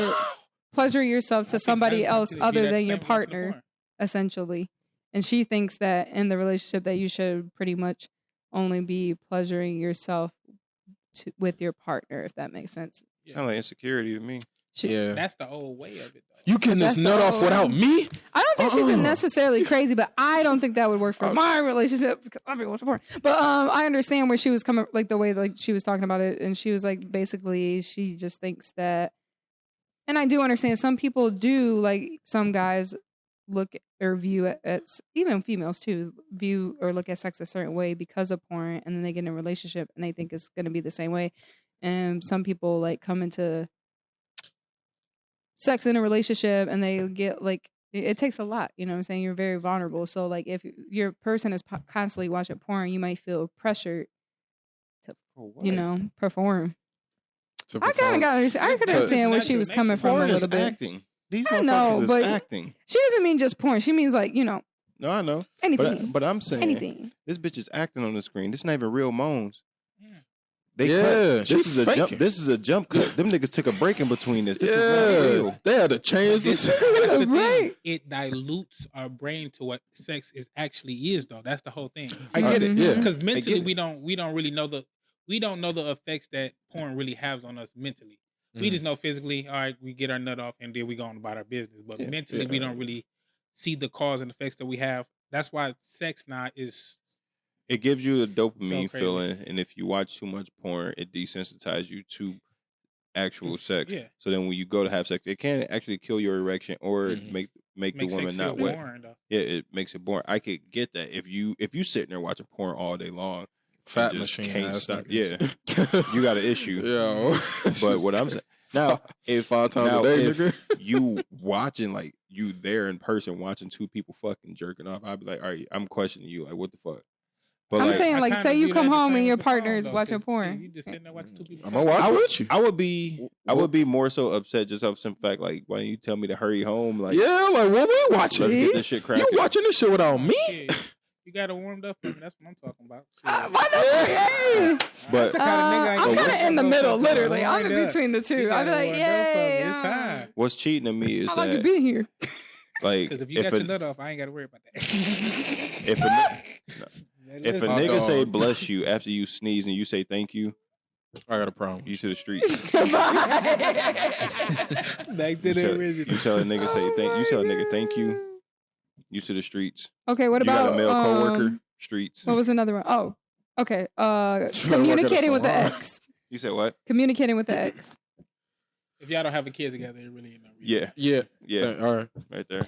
pleasuring yourself to somebody else other than your partner, essentially. And she thinks that in the relationship that you should pretty much only be pleasuring yourself with your partner, if that makes sense.
Sound like insecurity to me.
That's the old way of it, though.
You getting this nut off without me?
I don't think she's necessarily crazy, but I don't think that would work for my relationship because I'm watching porn. But I understand where she was coming, like the way like she was talking about it, and she was like, basically, she just thinks that, and I do understand some people do, like some guys look or view it as, even females too, view or look at sex a certain way because of porn, and then they get in a relationship and they think it's going to be the same way. And some people like come into sex in a relationship and they get like, it takes a lot, you know what I'm saying? You're very vulnerable. So like if your person is constantly watching porn, you might feel pressured to, you know, perform. I kind of got I could understand where she was coming from a little bit.
Acting. These motherfuckers is acting.
She doesn't mean just porn. She means like, you know.
No, I know.
Anything.
But I'm saying
anything.
This bitch is acting on the screen. This not even real moans.
This
is a jump cut. Them niggas took a break in between this. This is not real.
They had to change this.
Right.
It dilutes our brain to what sex actually is, though. That's the whole thing.
I get it.
Yeah.
Because mentally we don't really know the effects that porn really has on us mentally. We just know physically, all right, we get our nut off and then we go on about our business. But mentally we don't really see the cause and effects that we have. That's why sex now is.
It gives you a dopamine feeling, and if you watch too much porn, it desensitizes you to actual sex. Yeah. So then when you go to have sex, it can actually kill your erection or make the woman not wet. Yeah, it makes it boring. I could get that if you sitting there watching porn all day long,
fat machine
can't stop. Yeah, you got an issue.
Yeah.
But what I'm saying now, if 5 times a day, if you watching like you there in person watching two people fucking jerking off, I'd be like, all right, I'm questioning you. Like, what the fuck? But
I'm saying, like, say you come home and your partner is watching porn.
You just sitting there watching two people.
I'm gonna watch with you.
I would be more so upset just off some fact, like, why don't you tell me to hurry home? Like,
yeah, like, what we watching?
Let's get this shit cracking.
You watching this shit without me?
Yeah. You got it warmed up for me. That's what I'm talking about.
But
I'm kind of in the middle, literally. I'm in between the two. I'd be like, yay.
It's time.
What's cheating to me is
how long you been here?
Like,
because if you got your nut off, I ain't got to worry about that.
If a nigga say bless you after you sneeze and you say thank you,
I got a problem.
You to the streets.
Back to the original.
You tell a nigga thank you. You to the streets.
Okay, what about
you got a male coworker? Streets.
What was another one? Oh, okay. Communicating with the ex.
You said what?
Communicating with the ex.
If y'all don't have a kid together, it really ain't no reason.
Yeah. All right.
Right there.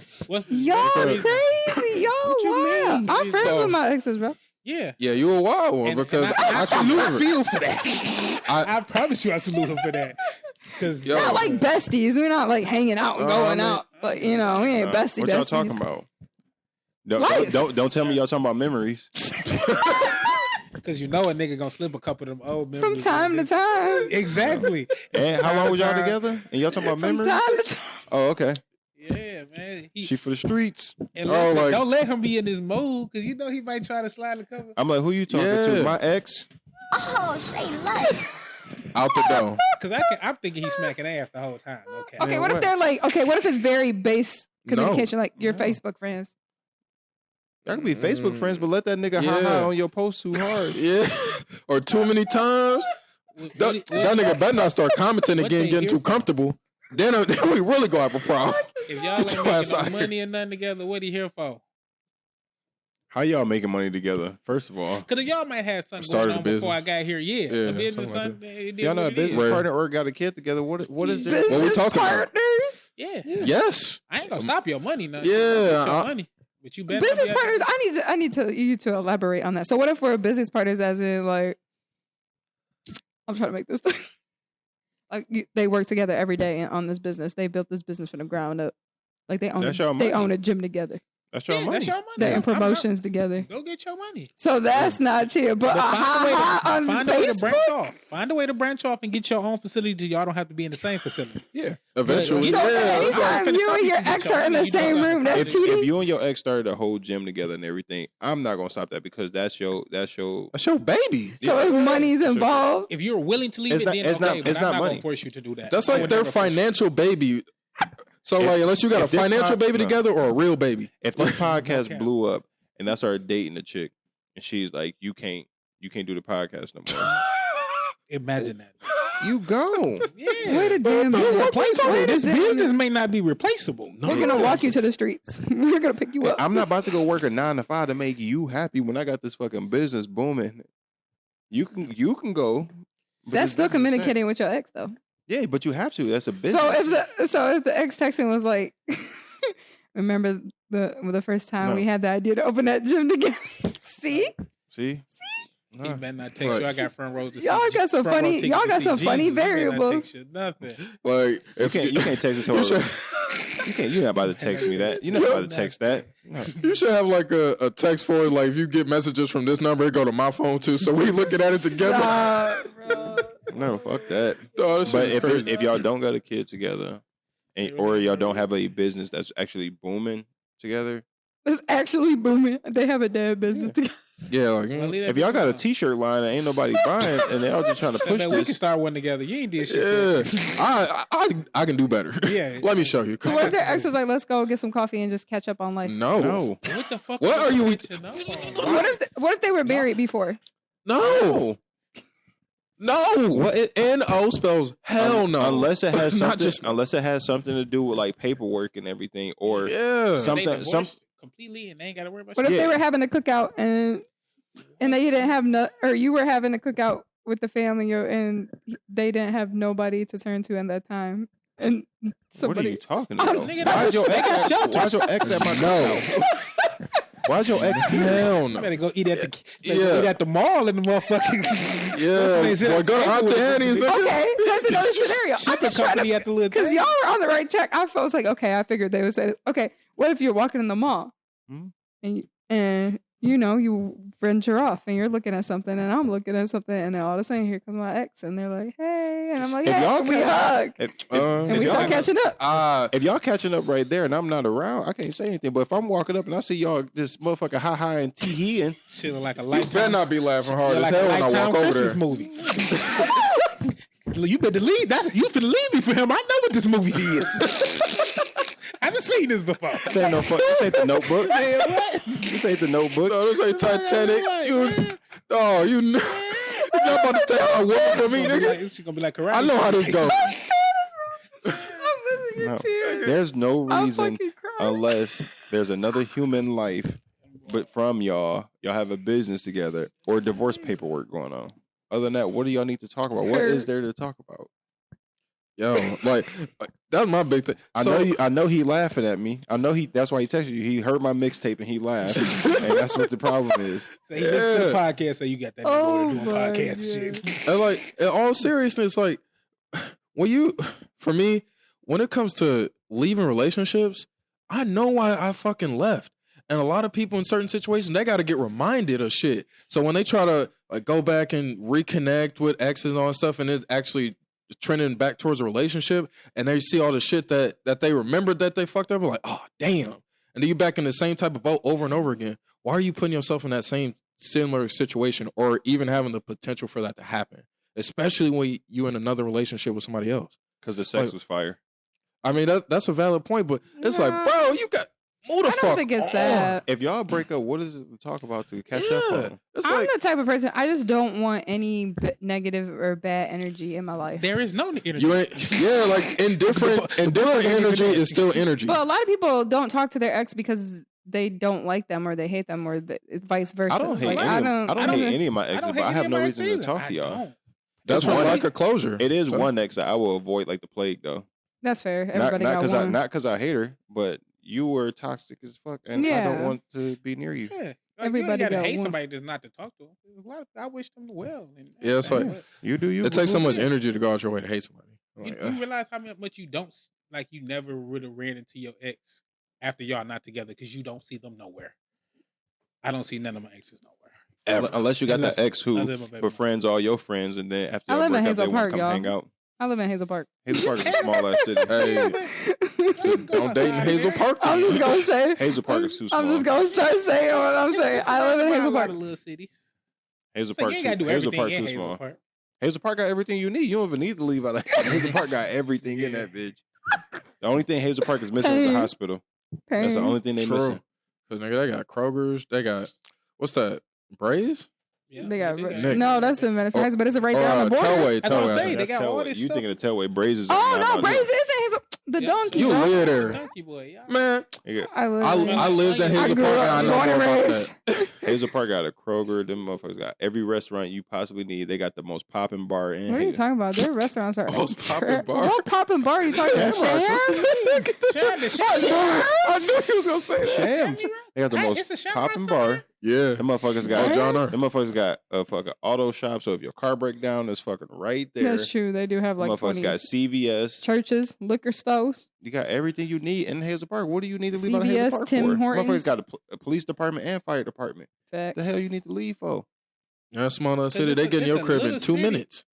Y'all crazy. Y'all wild. I'm friends with my exes, bro.
Yeah.
Yeah, you a wild one because
I salute Phil for that. I promise you I salute him for that. Cause
not like besties. We're not like hanging out and going out. But you know, we ain't besties.
What y'all talking about? Don't tell me y'all talking about memories.
Because you know a nigga gonna slip a couple of them old memories.
From time to time.
Exactly.
And how long was y'all together? And y'all talking about memories?
From time to time.
Oh, okay.
Yeah, man.
She for the streets.
And don't let him be in this mood because you know he might try to slide the cover.
I'm like, who you talking to? My ex?
Oh, say life.
Out the door.
Because I'm thinking he's smacking ass the whole time. Okay.
Okay, what if they're like, what if it's very base communication, like your Facebook friends?
Y'all can be Facebook friends, but let that nigga ha on your post too hard.
Yeah. Or too many times. That nigga better not start commenting again, getting too comfortable. Then we really go have a problem.
If y'all ain't making no money or nothing together, what he here for?
How y'all making money together? First of all,
because y'all might have something
Started
going on
a business.
before I got here. Yeah, a business.
something like
It
y'all not a business
Right.
partner or got a kid together. What is it?
Business
What we talking about?
partners.
Yeah.
Yes.
I ain't gonna stop your money. Now.
Yeah,
Your money. But you better
Business partners. I need you to elaborate on that. So what if we're business partners, as in like, I'm trying to make this. Like they work together every day on this business. They built this business from the ground up. Like they own.
That's your money.
They own a gym together.
That's your money.
That's your money.
They're in promotions together.
Go get your money.
So that's not chill. But on
find a way to
Facebook,
branch off. Find a way to branch off and get your own facility. So y'all don't have to be in the same facility.
Yeah.
Eventually.
So anytime you and your ex are in the same room, that's
If
cheating.
you and your ex started a whole gym together and everything, I'm not gonna stop that because that's your.
That's your baby.
So if money's involved,
If you're willing to leave
It's
it,
not-
then
it's
okay.
not-
But
it's
I'm
not
not
money.
gonna force you to do that.
That's
I
like
would
their
never force you.
financial baby. So
If-
like, unless you got a
if this
financial baby
no.
together or a real baby.
If this podcast
Okay.
blew up and I started dating a chick and she's like, you can't do the podcast no more.
Imagine that.
You go.
Yeah.
wait a damn minute.
Replaceable.
Wait a
This
damn minute.
business may not be replaceable.
We're gonna walk you to the streets. We're gonna pick you up.
I'm not about to go work a 9 to 5 to make you happy when I got this fucking business booming. You can go. but
That's
this
still
business
communicating with your ex, though.
Yeah, but you have to. That's a business.
So if the ex texting was like, remember the first time
No.
we had the idea to open that gym together? See,
See?
He
Nah.
better not text you. I got front rows to see.
Y'all got some
front row
funny-
tickets
y'all
to
got
see
some funny
Jesus. You better not
variables.
text you Nothing.
Like
You
if
can't text it to
you
her.
should,
You're not about to text me that. You're not about to text that. No.
you should have like a text for it. Like if you get messages from this number, it go to my phone too. So we looking at it together.
bro.
No, fuck that.
Dog, this
But
shit is crazy.
if y'all don't got a kid together, or y'all don't have a business that's actually booming together,
It's actually booming. They have a dad business together.
yeah, like
Well, leave that
if y'all got a
alone.
T-shirt line and ain't nobody buying, and they all just trying to push
Man, we can
this,
start one together. You ain't did shit.
yeah, I can do better.
Yeah.
Let me show you.
So what if their ex was like, "Let's go get some coffee and just catch up on life"?
No,
no,
What the fuck?
What are you-
catching up on?
What if they were married before?
no, no.
What it-
N-O spells hell no.
Unless it has
Not
something,
just-
unless it has something to do with like paperwork and everything, or
Yeah.
some-
They
Something-
divorced completely, and they ain't got to worry about
What if
shit.
they were having a cookout and they didn't have or you were having a cookout with the family and they didn't have nobody to turn to at that time and
what are you
somebody
talking
I'm-
about?
Nigga,
Why's your
they got
ex?
shelters.
Why's your ex at my
No.
house? Why's your ex here?
Hell
You
no.
better go eat at the
Yeah.
eat at the mall in the motherfucking
Yeah, boy, go to Auntie Annie's. Nigga.
Okay, that's another scenario. I'm
shipping
just trying
company
to
at the little
because
thing.
y'all were on the right track. I was like, okay, I figured they would say this. Okay, what if you're walking in the mall
Hmm?
and you venture off and you're looking at something and I'm looking at something and then all of a sudden here comes my ex and they're like, hey, and I'm like,
If
hey,
y'all
and we
catch-
hug
If
and we
y'all-
start catching up.
If y'all catching up right there and I'm not around, I can't say anything. But if I'm walking up and I see y'all just motherfucker hi and tee-heeing,
Shit look like a
You
lifetime.
better not be laughing hard
look
as
like
hell
a
when I
lifetime
walk over
Christmas
there.
movie. You better leave. You finna leave me for him. I know what this movie is. I haven't seen this before.
this ain't no fuck. This ain't the Notebook. This ain't the Notebook.
No, this ain't Titanic. You're not about to take a woman from me, nigga.
It's gonna be like karate.
I know how this goes.
I'm losing your
No.
tears.
There's no
I'm
reason
fucking crying.
unless there's another human life, but from y'all have a business together or divorce paperwork going on. Other than that, what do y'all need to talk about? What is there to talk about?
Yo, like that's my big thing.
I know he laughing at me. I know that's why he texted you. He heard my mixtape and he laughed. And that's what the problem is.
So you listen to the podcast, so you got that nigga
Oh
over there doing
my
podcast
God.
shit.
And like in all seriousness, like for me, when it comes to leaving relationships, I know why I fucking left. And a lot of people in certain situations, they got to get reminded of shit. So when they try to like go back and reconnect with exes and all that stuff, and it's actually trending back towards a relationship, and they see all the shit that they remembered that they fucked up, like, oh damn. And then you back in the same type of boat over and over again. Why are you putting yourself in that same similar situation, or even having the potential for that to happen? Especially when you in another relationship with somebody else.
Because the sex
Like,
was fire.
I mean, that's a valid point, but it's like, bro, you got move the
I
fuck
don't think it's
on.
that.
If y'all break up, what is it to talk about to catch up on?
It's
I'm
like,
the type of person, I just don't want any negative or bad energy in my life.
There is no energy.
you ain't, yeah, like indifferent energy is still energy.
But a lot of people don't talk to their ex because they don't like them or they hate them or vice versa.
I don't hate any of my exes, but I have no reason to talk to y'all.
That's from lack of closure.
It is one ex that I will avoid like the plague, though.
That's fair. Everybody got one.
Not because I hate her, but you were toxic as fuck, and I don't want to be near you.
Yeah. Like,
Everybody
you
got
hate
one.
somebody just not to talk to them. I wish them well.
Yeah, it's like
you do you.
It takes so much energy to go out your way to hate somebody.
You realize how much you don't like. You never would have ran into your ex after y'all not together because you don't see them nowhere. I don't see none of my exes nowhere.
Unless you got that ex who befriends all your friends, and then after y'all break up, they want to come hang out.
I live in Hazel Park.
Hazel Park is a small ass city.
Hey, don't date in Hazel Park.
I'm just gonna say
Hazel Park is too small.
I'm just gonna start saying what I'm saying. I live in Hazel Park.
Little cities.
Hazel Park too small. Hazel Park got everything you need. You don't even need to leave out of Hazel Park. Got everything in that bitch. The only thing Hazel Park is missing is the hospital. That's the only thing they missing.
Because nigga, they got Kroger's. They got what's that? Braze?
Yeah, they got no, that's in Madison Heights, but it's right there on the border.
Telway.
That's what I'm saying. They got all this
You
stuff.
thinking of Telway? Braze is.
Oh no, Braze isn't Hazel. The donkey.
You live there,
Donkey boy, yeah.
man.
I
lived in Hazel Park. And I know more about that.
Hazel Park got a Kroger. Them motherfuckers got every restaurant you possibly need. They got the most poppin' bar in.
What are you talking about? Their restaurants are
most poppin' bar.
What poppin' bar are you talking about? Sham?
I knew he was gonna say that.
Sham. They got the most poppin' bar.
Yeah,
them motherfuckers got
John R.
Them motherfuckers got a fucking auto shop. So if your car break down, it's fucking right there.
That's true. They do have like
motherfuckers
20
got CVS,
churches, liquor stores.
You got everything you need in Hazel Park. What do you need to leave out of Hazel Park
Tim
for?
Hortons.
Motherfuckers got a police department and fire department.
Facts.
The hell you need to leave for?
That's small enough city. They get in your crib in 2 minutes.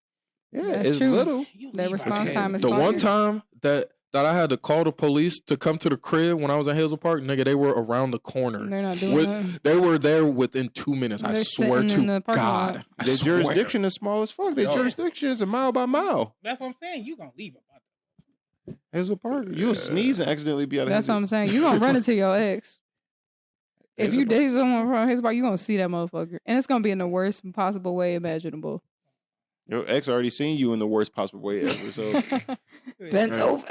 Yeah,
That's
it's
true.
little.
Their response time is
the
fire.
one time that I had to call the police to come to the crib when I was in Hazel Park, nigga, they were around the corner.
They're not doing that.
They were there within 2 minutes. I swear to God.
Their jurisdiction is small as fuck. Their jurisdiction is a mile by mile.
That's what I'm saying. You gonna leave it.
Hazel Park. You'll sneeze and accidentally be out of
That's what I'm saying. You gonna run into your ex. If you date someone from Hazel Park, you gonna see that motherfucker. And it's gonna be in the worst possible way imaginable.
Your ex already seen you in the worst possible way ever. So
bent over.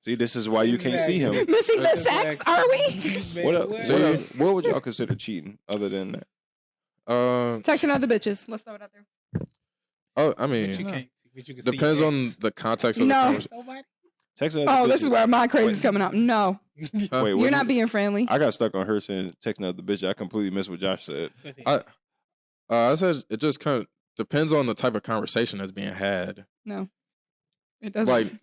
See, this is why you can't see him.
Missing the sex, are we?
What would y'all consider cheating other than that?
Texting other bitches. Let's throw it out there.
Oh, I mean, depends on the context of the conversation.
This is where my crazy is coming out. No.
Wait,
you're not being friendly.
I got stuck on her saying texting other bitch. I completely missed what Josh said.
I said it just kind of depends on the type of conversation that's being had.
No, it doesn't.
Like,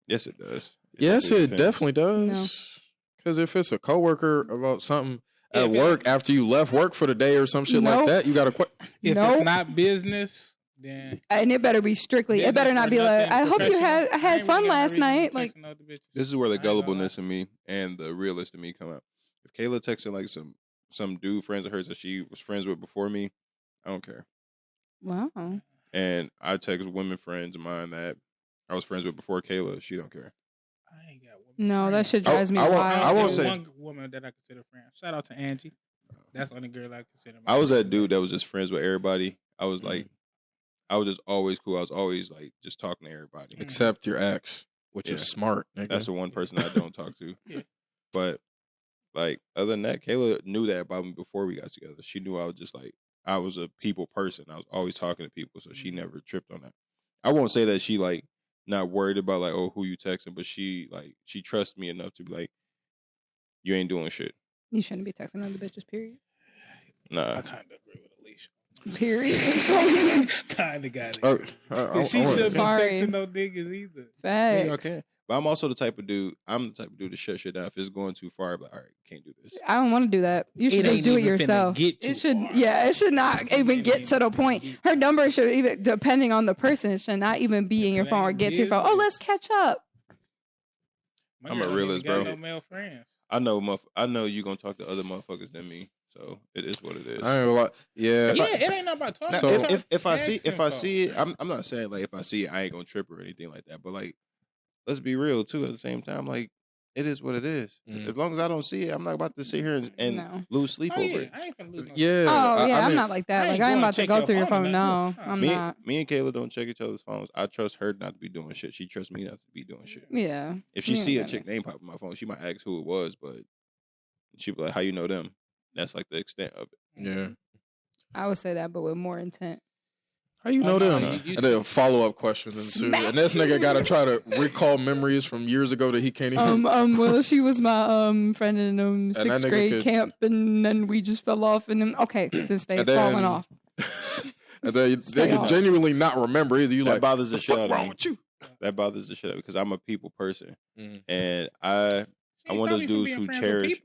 yes, it does.
Yes, it definitely does. Because if it's a coworker about something at work after you left work for the day or some shit like that, you got to quit.
If it's not business, then
and it better be strictly. It better not be like, I hope you had fun last night. Like,
this is where the gullibleness in me and the realist in me come out. If Kayla texted like some dude friends of hers that she was friends with before me, I don't care.
Wow.
And I text women friends of mine that I was friends with before Kayla. She don't care.
I ain't got women.
No, that shit drives me wild.
I won't say
one woman that I consider friend. Shout out to Angie. That's the only girl I consider.
I was that dude that was just friends with everybody. I was like, I was just always cool. I was always like just talking to everybody,
except your ex, which is smart. Nigga.
That's the one person I don't talk to. But like other than that, Kayla knew that about me before we got together. She knew I was just like I was a people person. I was always talking to people, so she never tripped on that. I won't say that she like not worried about like who you texting, but she trusts me enough to be like, you ain't doing shit.
You shouldn't be texting other bitches. Period.
Nah.
I kind of agree with Alisha.
Period.
Kind of got it. She shouldn't be texting no niggas either.
Facts.
Yeah, okay. But I'm also the type of dude. I'm the type of dude to shut shit down if it's going too far. I'm like, all right, can't do this.
I don't want to do that. You should just do it yourself. It should not even get to the point. Her number should even, depending on the person, it should not even be in your phone or get to your phone. Oh, let's catch up.
I'm a realist, bro.
No male friends.
I know you gonna talk to other motherfuckers than me, so it is what it is.
I ain't gonna lie. Yeah,
it ain't not about talking.
So if I see it, I'm not saying like if I see it, I ain't gonna trip or anything like that. But like, let's be real too. At the same time, like it is what it is. As long as I don't see it, I'm not about to sit here and lose sleep over it.
I ain't finna lose no
Yeah.
Oh, yeah,
I
I'm
mean,
not like that.
I
Like,
ain't
I ain't
going
about
to
to
check
go
your
through your
phone
phone.
now.
No, I'm
me,
not.
me and Kayla don't check each other's phones. I trust her not to be doing shit. She trusts me not to be doing shit.
Yeah.
If she
Me
see a
neither.
chick name pop in my phone, she might ask who it was, but she be like, "How you know them?" That's like the extent of it.
Yeah.
I would say that, but with more intent.
How you know
no,
them?
you
And then follow-up questions ensue. And this nigga got to try to recall memories from years ago that he can't even...
Well, she was my friend in
that
sixth
nigga
grade
could-
camp, and then we just fell off, and then this day
And then-
falling off.
And then
Stay
they can
off.
genuinely not remember either. You
That
like,
bothers the
"What
shit
the
out
fuck
of
wrong
me."
with you?
That bothers the shit out of me because I'm a people person,
Mhm.
and I'm one of those dudes who cherish.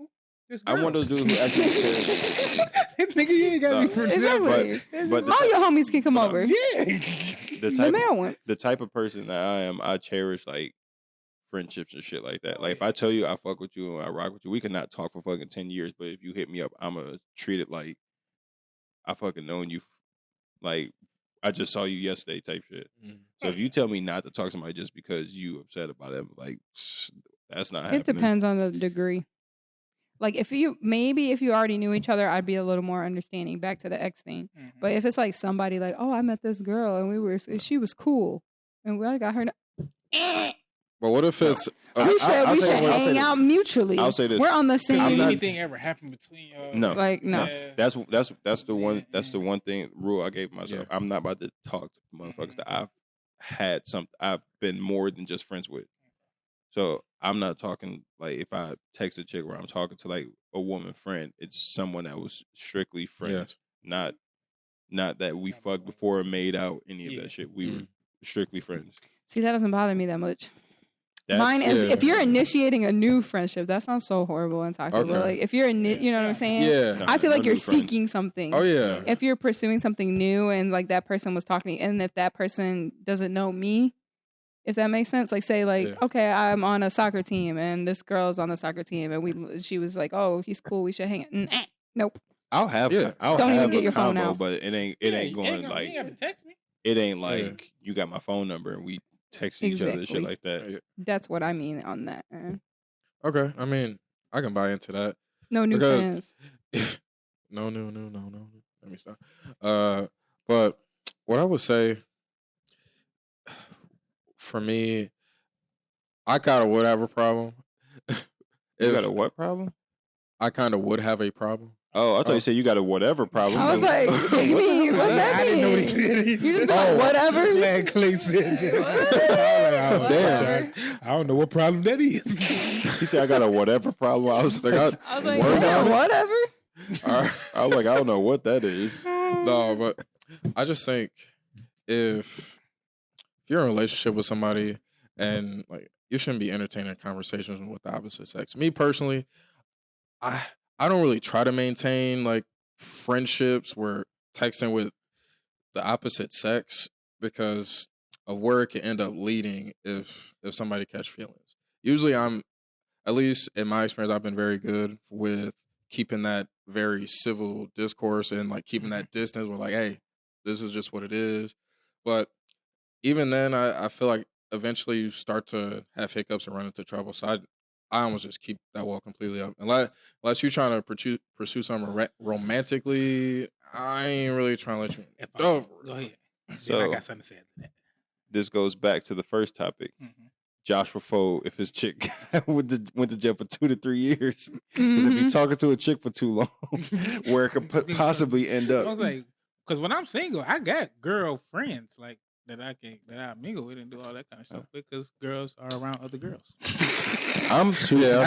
I'm one of those dudes who actually cherish.
Nigga, you ain't gotta be friends.
Exactly.
But the,
All your homies can come over.
Yeah.
the
The
type
male ones.
the type of person that I am, I cherish like friendships and shit like that. Like if I tell you I fuck with you and I rock with you, we can not talk for fucking 10 years, but if you hit me up, I'ma treat it like I fucking known you, like I just saw you yesterday type shit. So if you tell me not to talk to somebody just because you upset about it, like that's not happening.
It depends on the degree. Like if you already knew each other, I'd be a little more understanding. Back to the ex thing. But if it's like somebody like, oh, I met this girl and she was cool, and we got her.
But what if it's...
We should
I'll say
hang
this.
out mutually.
I'll say this.
We're on the
Did
same.
anything ever happen between y'all?
No.
Like no.
Yeah.
That's the one thing rule I gave myself.
Yeah.
I'm not about to talk to motherfuckers that I've been more than just friends with. So I'm not talking like if I text a chick where I'm talking to like a woman friend, it's someone that was strictly friends, not that we fucked before or made out, any of that shit. We were strictly friends.
See, that doesn't bother me that much.
That's-
Mine is
yeah.
if you're initiating a new friendship, that sounds so horrible and toxic.
Okay.
But like if you're you know what I'm saying?
Yeah.
I feel like
No
you're
new friends.
seeking something.
Oh, yeah.
If you're pursuing something new and like that person was talking to you, and if that person doesn't know me, if that makes sense, like say like,
Yeah.
okay, I'm on a soccer team and this girl's on the soccer team and she was like, oh, he's cool, we should hang out. Nope.
I'll have
Yeah.
I'll
Don't even
have
get
a
your phone
combo,
out.
but it ain't going
You
like
ain't gotta text me.
it ain't like you got my phone number and we text each other and shit
Exactly.
like that.
That's what I mean on that.
Okay. I mean, I can buy into that.
No new
Because-
friends.
No. Let me stop. But what I would say, for me, I got a whatever problem.
You got a what problem?
I kind of would have a problem.
Oh, I thought you said you got a whatever problem.
I was like, what do you mean? What's that
I didn't know what he
mean?
said.
You just be like, whatever.
Glad Clay said that.
Damn.
I don't know what problem that is.
he said I got a whatever problem. I was like,
I was like,
Word
yeah,
on it.
whatever.
I was like, I don't know what that is.
No, but I just think if you're in a relationship with somebody and like you shouldn't be entertaining conversations with the opposite sex. Me personally, I don't really try to maintain like friendships where texting with the opposite sex because of where it can end up leading if somebody catch feelings. Usually I'm, at least in my experience, I've been very good with keeping that very civil discourse and like keeping that distance. We're like, hey, this is just what it is. But even then, I feel like eventually you start to have hiccups and run into trouble. So I almost just keep that wall completely up. Unless you're trying to pursue something romantically, I ain't really trying to let you.
Go ahead.
So-
I got something to say after that.
This goes back to the first topic. Josh would fold if his chick went to jail for 2 to 3 years. Because if you're talking to a chick for too long, where it could possibly end
I
up.
was like, because when I'm single, I got girlfriends like that I mingle with and do all that kind of stuff because girls are around other girls.
I'm too.
Yeah,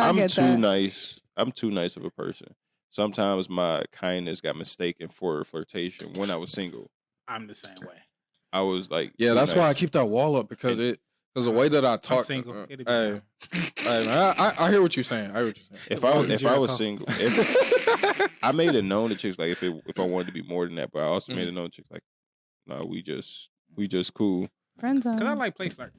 I
I'm
get
too
that.
nice. I'm too nice of a person. Sometimes my kindness got mistaken for flirtation when I was single.
I'm the same way.
I was like,
Yeah,
too
that's why I
nice.
keep that wall up because the way that I talk.
single.
Hey, man, I hear what you're saying. I hear what you're saying.
If I was single, I made it known to chicks like if I wanted to be more than that, but I also made it known to chicks like, no, we just cool.
Friend zone.
Because I like play flirt.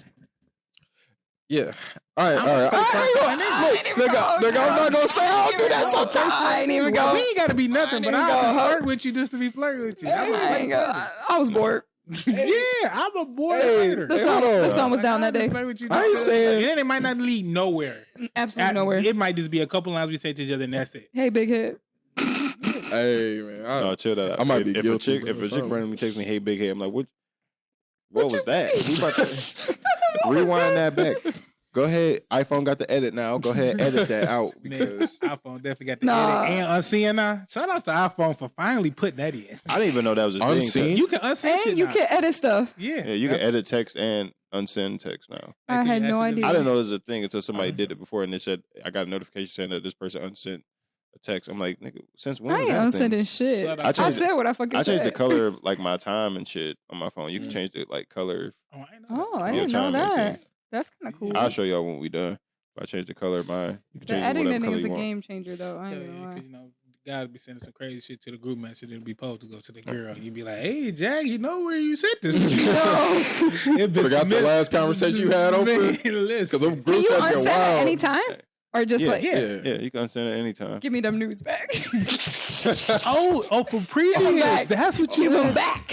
Yeah. All right. Nigga, I'm not gonna say I don't do that sometimes.
I ain't even
Well,
go.
we ain't got to be nothing, but
I
I
ain't
was
go.
flirt with you just to be flirting with you. I was
I was bored.
Yeah, I'm a boy.
The song was down that day.
I ain't saying.
And it might not lead nowhere.
Absolutely nowhere.
It might just be a couple lines we say to each other and that's it.
Hey, big head.
Hey man,
No, chill that out.
I might be guilty.
If a chick randomly texts me, "Hey, big head," I'm like, "What was that?" We about to rewind that back. Go ahead. iPhone got the edit now. Go ahead, edit that out because
iPhone definitely got the edit and unseen now. Shout out to iPhone for finally putting that in.
I didn't even know that was a
unseen?
thing.
You can unseen
And
shit
you
now.
can edit stuff.
Yeah,
You can edit text and unsend text now.
I had no idea.
I didn't know this was a thing until somebody did it before, and they said I got a notification saying that this person unsent a text. I'm like, nigga, since when?
I ain't
was that thing?
unsending shit.
I
said what I fucking said.
I changed the color of like my time and shit on my phone. You can change the like color.
I didn't know
time and
that.
everything.
That's kind of cool.
I'll show y'all when we done. If I change the color of mine, you can
The
change it
editing
whatever color
is a
you want.
game changer, though. I ain't gonna lie.
You know, guys be sending some crazy shit to the group message. It'll be supposed to go to the girl. You'd be like, "Hey, Jack, you know where you sent this?"
Forgot the last conversation you had open. Because them
Can
group
you
chats get
unsend at
wild.
any time? Or just like,
Yeah, you can send it anytime.
give me them nudes back.
Oh, for previous.
back.
That's what
Give
you
them
want.
back.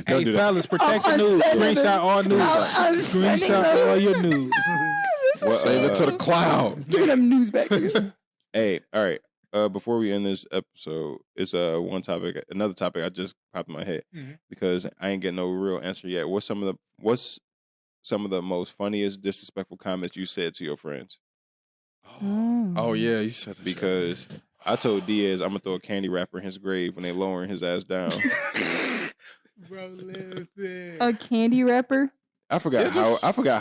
Don't
Hey,
do that.
fellas, protect
I'm
your news.
unsending
Screenshot
them.
all news.
I'm unsending
Screenshot
them.
all your news.
Well,
Save it to the cloud.
Give me them news back.
Hey, all right. Before we end this episode, it's another topic I just popped in my head because I ain't getting no real answer yet. What's some of the most funniest disrespectful comments you said to your friends?
Oh yeah, you said that.
Because I told Diaz I'm gonna throw a candy wrapper in his grave when they lowering his ass down.
Bro, listen.
A candy wrapper?
I forgot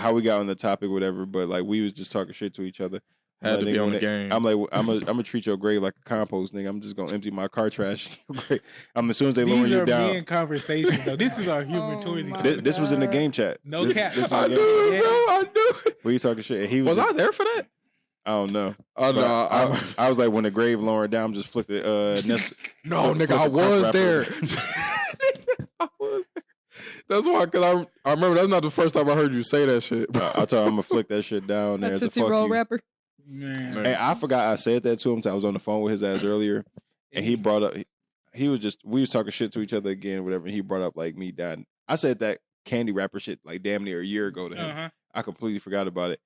how we got on the topic, whatever. But like we was just talking shit to each other.
Had to
Nigga,
be on
when
the game.
I'm like, I'm gonna treat your grave like a compost, nigga. I'm just gonna empty my car trash. As soon as they lower
These
you
are
down.
being conversations, though. This is our humor towards each other.
This was in the game chat.
No
This-
cap.
this is
I
our
knew
game
it,
chat.
bro. I knew it.
We talking shit. And he was
Was
just,
I there for that?
I don't know.
Oh
But
no,
I was like when the grave lowered down, just flicked the
no,
flick
nigga, I
the
was
wrapper.
there. I was there. That's why, because I remember that's not the first time I heard you say that shit.
I told him I'm gonna flick that shit down there.
A
To
Tootsie
fuck
Roll
you.
wrapper?
Man.
And I forgot I said that to him. I was on the phone with his ass earlier, and he brought up. We was talking shit to each other again, whatever. And he brought up like me dying. I said that candy wrapper shit like damn near a year ago to him.
Uh-huh.
I completely forgot about it.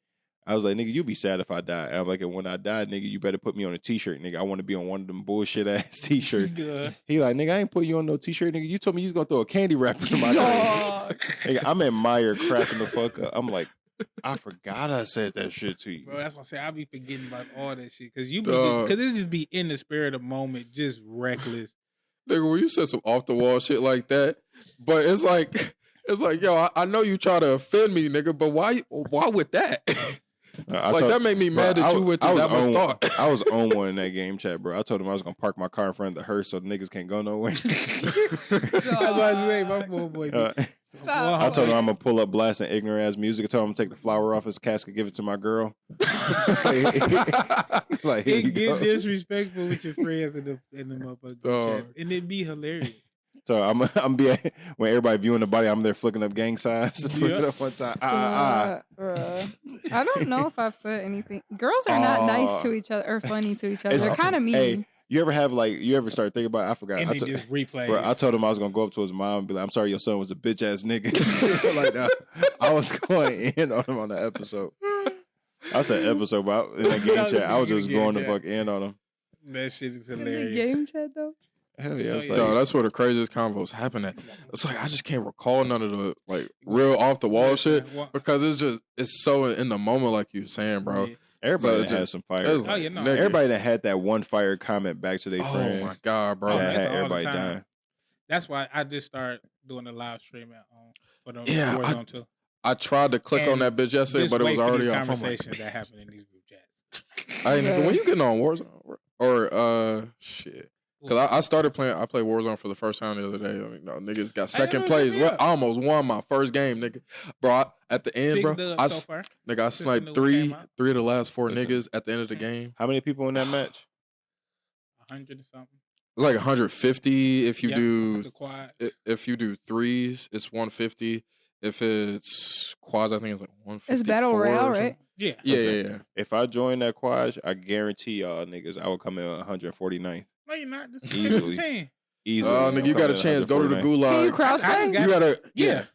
I was like, nigga, you be sad if I die. And I'm like, and when I die, nigga, you better put me on a t-shirt, nigga. I want to be on one of them bullshit ass t-shirts.
Good.
He like, nigga, I ain't put you on no t-shirt, nigga. You told me you was gonna throw a candy wrapper in my grave. Nigga, I'm at Meyer cracking the fuck up. I'm like, I forgot I said that shit to you.
Bro, that's why I say I be forgetting about all that shit. Because it just be in the spirit of the moment, just reckless.
Nigga, when you said some off the wall shit like that, but it's like, yo, I know you try to offend me, nigga, but why with that? That made me mad that you went through that much thought.
I was on one in that game chat, bro. I told him I was gonna park my car in front of the hearse so the niggas can't go nowhere.
That's why I say my poor boy.
Stop.
I told him I'm gonna pull up blasting ignorant ass music. I told him I'm gonna take the flower off his casket, give it to my girl. Like, here you
It get
go.
disrespectful with your friends in the motherfucking chat. And it be hilarious.
So I'm when everybody viewing the body, I'm there flicking up gang signs. Flicking up one time.
I don't know if I've said anything. Girls are not nice to each other or funny to each other. They're kind of mean.
Hey, you ever start thinking about it? I forgot.
And they just replay.
Bro, I told him I was gonna go up to his mom and be like, "I'm sorry, your son was a bitch ass nigga." Like that. I was going in on him on the episode. I said episode, but in that game chat, I was just going to fuck in on him.
That shit is
in
hilarious.
the game chat though.
Hell yeah, it's
Yo, that's where the craziest convos happen at. It's like I just can't recall none of the like real off the wall shit because it's so in the moment, like you were saying, bro.
Yeah.
Everybody
So
had some fire.
Everybody
that had that one fire comment back to their friend.
Oh my god, bro!
That had
all the
everybody
time.
dying.
That's why I just started doing the live streaming for the
Yeah,
Warzone too.
I tried to click on that bitch yesterday,
Just
but it was
wait for
already
these
off. I'm like,
conversations that happen in these group chats.
I ain't when you getting on Warzone or shit. Cause I started playing. I played Warzone for the first time the other day. I mean, no, niggas got second place. I almost won my first game, nigga. Bro, at the end, bro, I sniped three of the last four niggas at the end of the game.
How many people in that match?
100 or something.
Like 150 if you do
quads.
if you do threes, it's 150. If it's quads, I think it's like 150.
It's battle royale, right?
Yeah.
Yeah.
If I join that quad, I guarantee y'all niggas I will come in 149th.
No, you're not. This
Easily.
is 10.
Easily.
Oh, nigga, you got a chance. Go to the
Can you
gulag.
cross play?
You gotta.
Yeah.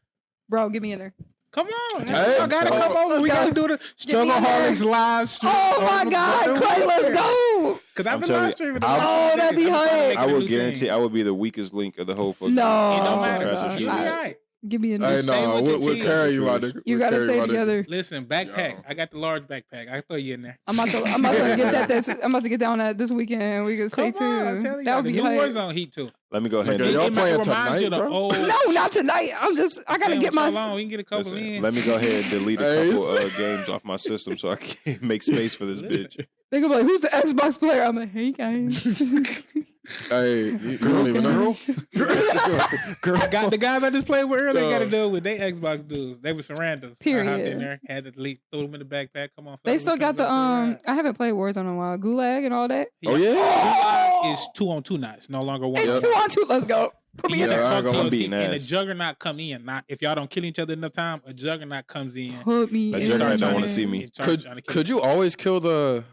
Bro, get me in there.
Come on.
Hey,
I gotta come over. We gotta do the
Get me in there.
StruggleHolics live stream.
Oh my God, Clay, let's go.
Because I've been
telling
live
you,
streaming.
Oh, that'd be hype.
I would guarantee I would be the weakest link of the whole fucking.
No.
It don't
Trash
matter.
or shit.
You'll be all right.
Give me in
Hey,
there.
Stay
no,
with your
we'll
team.
carry you out there.
You
We'll
gotta
carry
stay
you out there.
together.
Listen, backpack.
Yo.
I got the large backpack. I throw you in there.
I'm about to get that. I'm about to get down that this weekend. We can stay
Come on, I'm
tuned.
telling you.
That would
The
be
new
hype.
Warzone heat too.
Let me go ahead.
Nigga,
and
y'all playing
reminds you of
tonight,
the
bro?
old.
No, not tonight. I gotta get my.
So we can get a couple
Listen,
in.
let me go ahead and delete a
Hey,
couple games off my system so I can make space for this bitch.
They gonna be like, "Who's the Xbox player?" I'm like, "Hey guys."
Hey, you don't even know.
Got the guys I just played with earlier. Got to
Dog.
deal with they Xbox dudes. They were surrounders.
Period.
I hopped in there, had to delete, throw them in the backpack. Come on,
They
fellas,
still
let's
got
go
the
to
I haven't played Warzone in a while. Gulag and all that.
Oh yeah.
It's 2-on-2 now. It's no longer 1-on-1.
It's 2-on-2. Let's go. Put me in
Yeah,
there.
I ain't gonna-
I'm beating
and
ass.
the Juggernaut come in. Not if y'all don't kill each other enough time. A Juggernaut comes in.
Put me
That
in
Juggernaut
there.
don't wanna see me.
Could you always kill the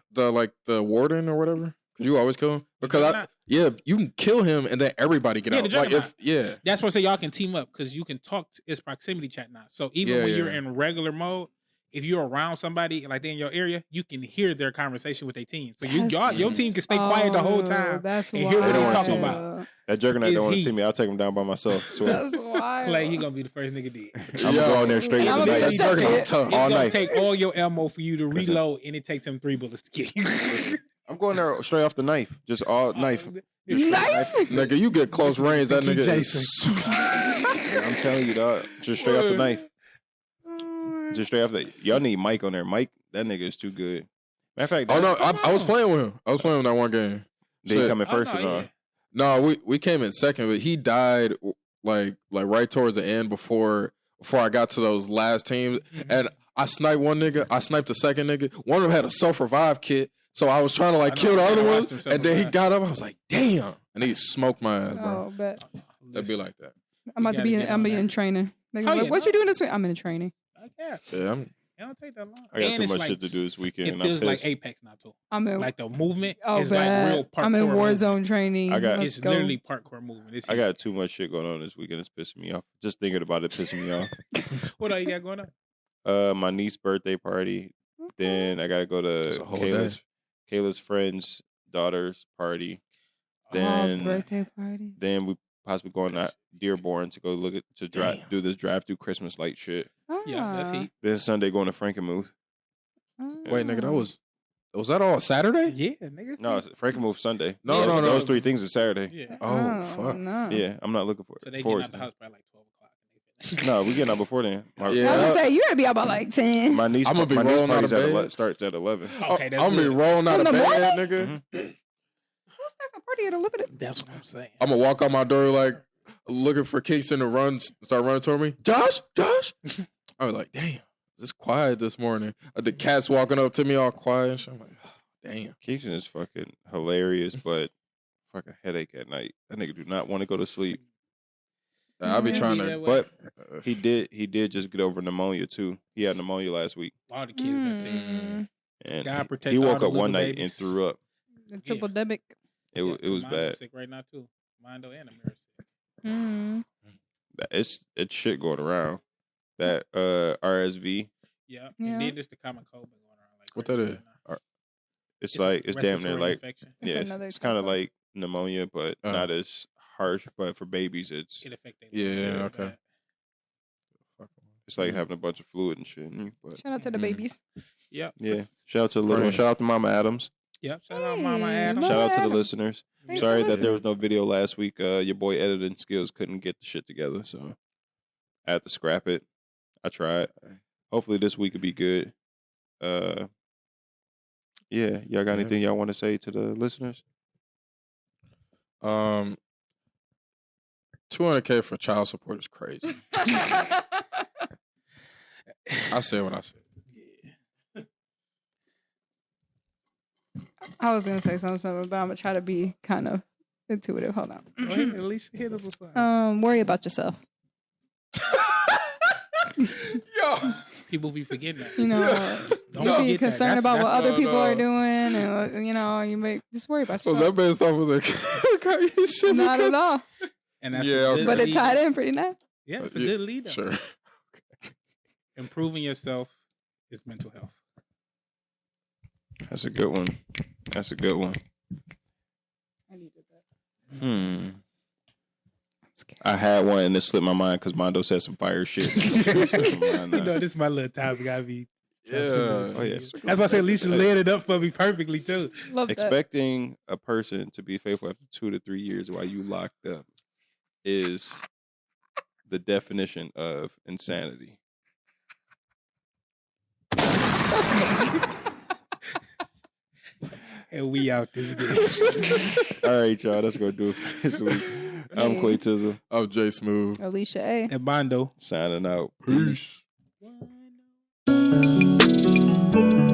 warden or whatever? Could you always kill him? Because you can kill him and then everybody get
Yeah,
out.
the Juggernaut.
That's
That's why I say y'all can team up because you can talk. It's proximity chat now. So even
Yeah,
when
yeah.
you're in regular mode, if you're around somebody like they're in your area, you can hear their conversation with their team. So your team can stay quiet the whole time.
That's
and
wild.
hear what
They
they
don't
talking
wanna
about.
That Juggernaut
Is
don't want to
he-
see me. I'll take him down by myself. So
That's wild.
Clay, you gonna be the first nigga dead.
I'm
Yo.
going there straight
I'm
to
gonna
the
be
night.
the second.
Juggernaut
It's
tough.
All
gonna
night.
take all your ammo for you to reload, and it takes him 3 bullets to kill you.
I'm going there straight off the knife. Just all knife.
Knife?
Nigga, you get close range. That nigga is.
Yeah, I'm telling you, dog. Just straight off the knife. Just straight off the. Y'all need Mike on there. Mike, that nigga is too good. Matter of fact,
Oh no, I was playing with him. I was playing with that one game.
they
Shit.
coming first or
no,
not?
No, we came in second, but he died like right towards the end before I got to those last teams. And I sniped one nigga. I sniped the second nigga. One of them had a self-revive kit, so I was trying to like
I know,
kill the
I
other
watched
ones.
him
And then he
self-revive.
got up. I was like, damn, and he smoked my ass, bro.
Oh, but
That'd be like that.
I'm about to be in. I'm in training. They gonna be
Oh,
like,
yeah,
what
no.
you doing this week? I'm in training.
Yeah,
Yeah,
it don't take that long.
I got
And
too
it's
much
like-
shit to do this weekend.
It
and I'm
feels like
pissed.
Apex now too.
I'm in.
Like the movement
Oh,
is like
bad.
real parkour.
I'm in
movement.
Warzone training.
I got-
Let's
It's
go.
literally parkour movement. It's
I got too much shit going on this weekend. It's pissing me off. Just thinking about it pissing me off.
What all you got going on?
My niece's birthday party. Then I gotta go
That's
to
a whole
Kayla's friend's daughter's party.
Oh,
Then
birthday party.
then we possibly going to Dearborn to go look at
Damn.
do this drive through Christmas light shit.
Yeah, that's heat.
Then Sunday going to Frankenmuth.
Wait, nigga, was that all Saturday?
Yeah, nigga.
No, it's Frankenmuth Sunday.
No, no, no.
Those 3 things is Saturday.
Yeah.
Oh, fuck.
No.
Yeah, I'm not looking for it.
So they
forward
get out the
to
house by like 12 o'clock.
it. No, we getting out before then. My,
Yeah.
I was gonna say you gotta be out by like 10.
my niece,
I'ma be
my niece
rolling out
party's
of
at
bed.
starts at 11.
Okay, that's
I'm gonna be
good.
rolling out
In
of
the
bed,
morning?
nigga.
Who's having a party at 11?
That's what I'm saying.
I'm gonna walk out my door like looking for Kingston to start running toward me. Josh. I was like, damn, it's quiet this morning. The cat's walking up to me all quiet. And shit. I'm like, oh, damn.
Keegan is fucking hilarious, but fucking headache at night. That nigga do not want to go to sleep.
I'll be
Yeah.
trying
Be
to.
that way.
But he did just get over pneumonia too. He had pneumonia last week,
All the kids been sick.
Mm,
and
God protect
he
all
woke
the
up one
little
night
babies.
and threw up.
the triple demic.
It was
Mine
bad.
Sick right now too. Mondo and Amir sick.
Mm.
It's shit going around. That RSV.
Yeah.
Yeah.
And then just the common cold been going around like
What
crazy
that is?
right now.
It's like it's damn near
respiratory
like
infection.
It's
yeah.
another
It's kind of
type of-
like pneumonia, but not as harsh. But for babies, it's
It affect their
Yeah,
lungs.
okay.
like having a bunch of fluid and shit. But
Shout out to the
Mhm.
babies.
Yep.
yeah, shout out to the little one.
Right.
Shout out to Mama Adams.
Yep. Shout out Mama
Hey,
Adam.
Mama
Shout out to the
Adams.
listeners.
Thanks
Sorry
for
that there was
listening.
no video last week. Your boy editing skills couldn't get the shit together, so I had to scrap it. I tried. Hopefully this week will be good. Yeah, y'all got anything y'all want to say to the listeners?
200K for child support is crazy. I said what I said.
I was gonna say something, but I'm gonna try to be kind of intuitive. Hold on.
Go ahead, Alisha, hit us with something.
Worry about yourself.
Yo,
People be forgetting that.
You know,
Don't
you be
forget that.
concerned about what
that's-
other
no,
people
no.
are doing, and just worry about
Was
yourself.
that based off of the Kanye shit?
Not at all.
And that's
Yeah,
a good
But it
lead.
tied in pretty nice.
Yeah, it's a
Yeah,
good lead. Up.
Sure.
Improving yourself is mental health.
That's a good one. That's a good one.
I needed that.
I had one and it slipped my mind because Mondo said some fire shit. It slipped my mind
You
now.
know, this is my little topic. I be.
Yeah.
Oh, yeah.
That's why I said Alisha laid it up for me perfectly too.
Love that.
Expecting a person to be faithful after 2 to 3 years while you locked up is the definition of insanity.
And we out this bitch.
All right, y'all. That's going to do it for this week. I'm Clay Tizzle.
I'm Jay Smooth.
Alicia A.
And Mondo.
Signing out.
Peace.
Peace.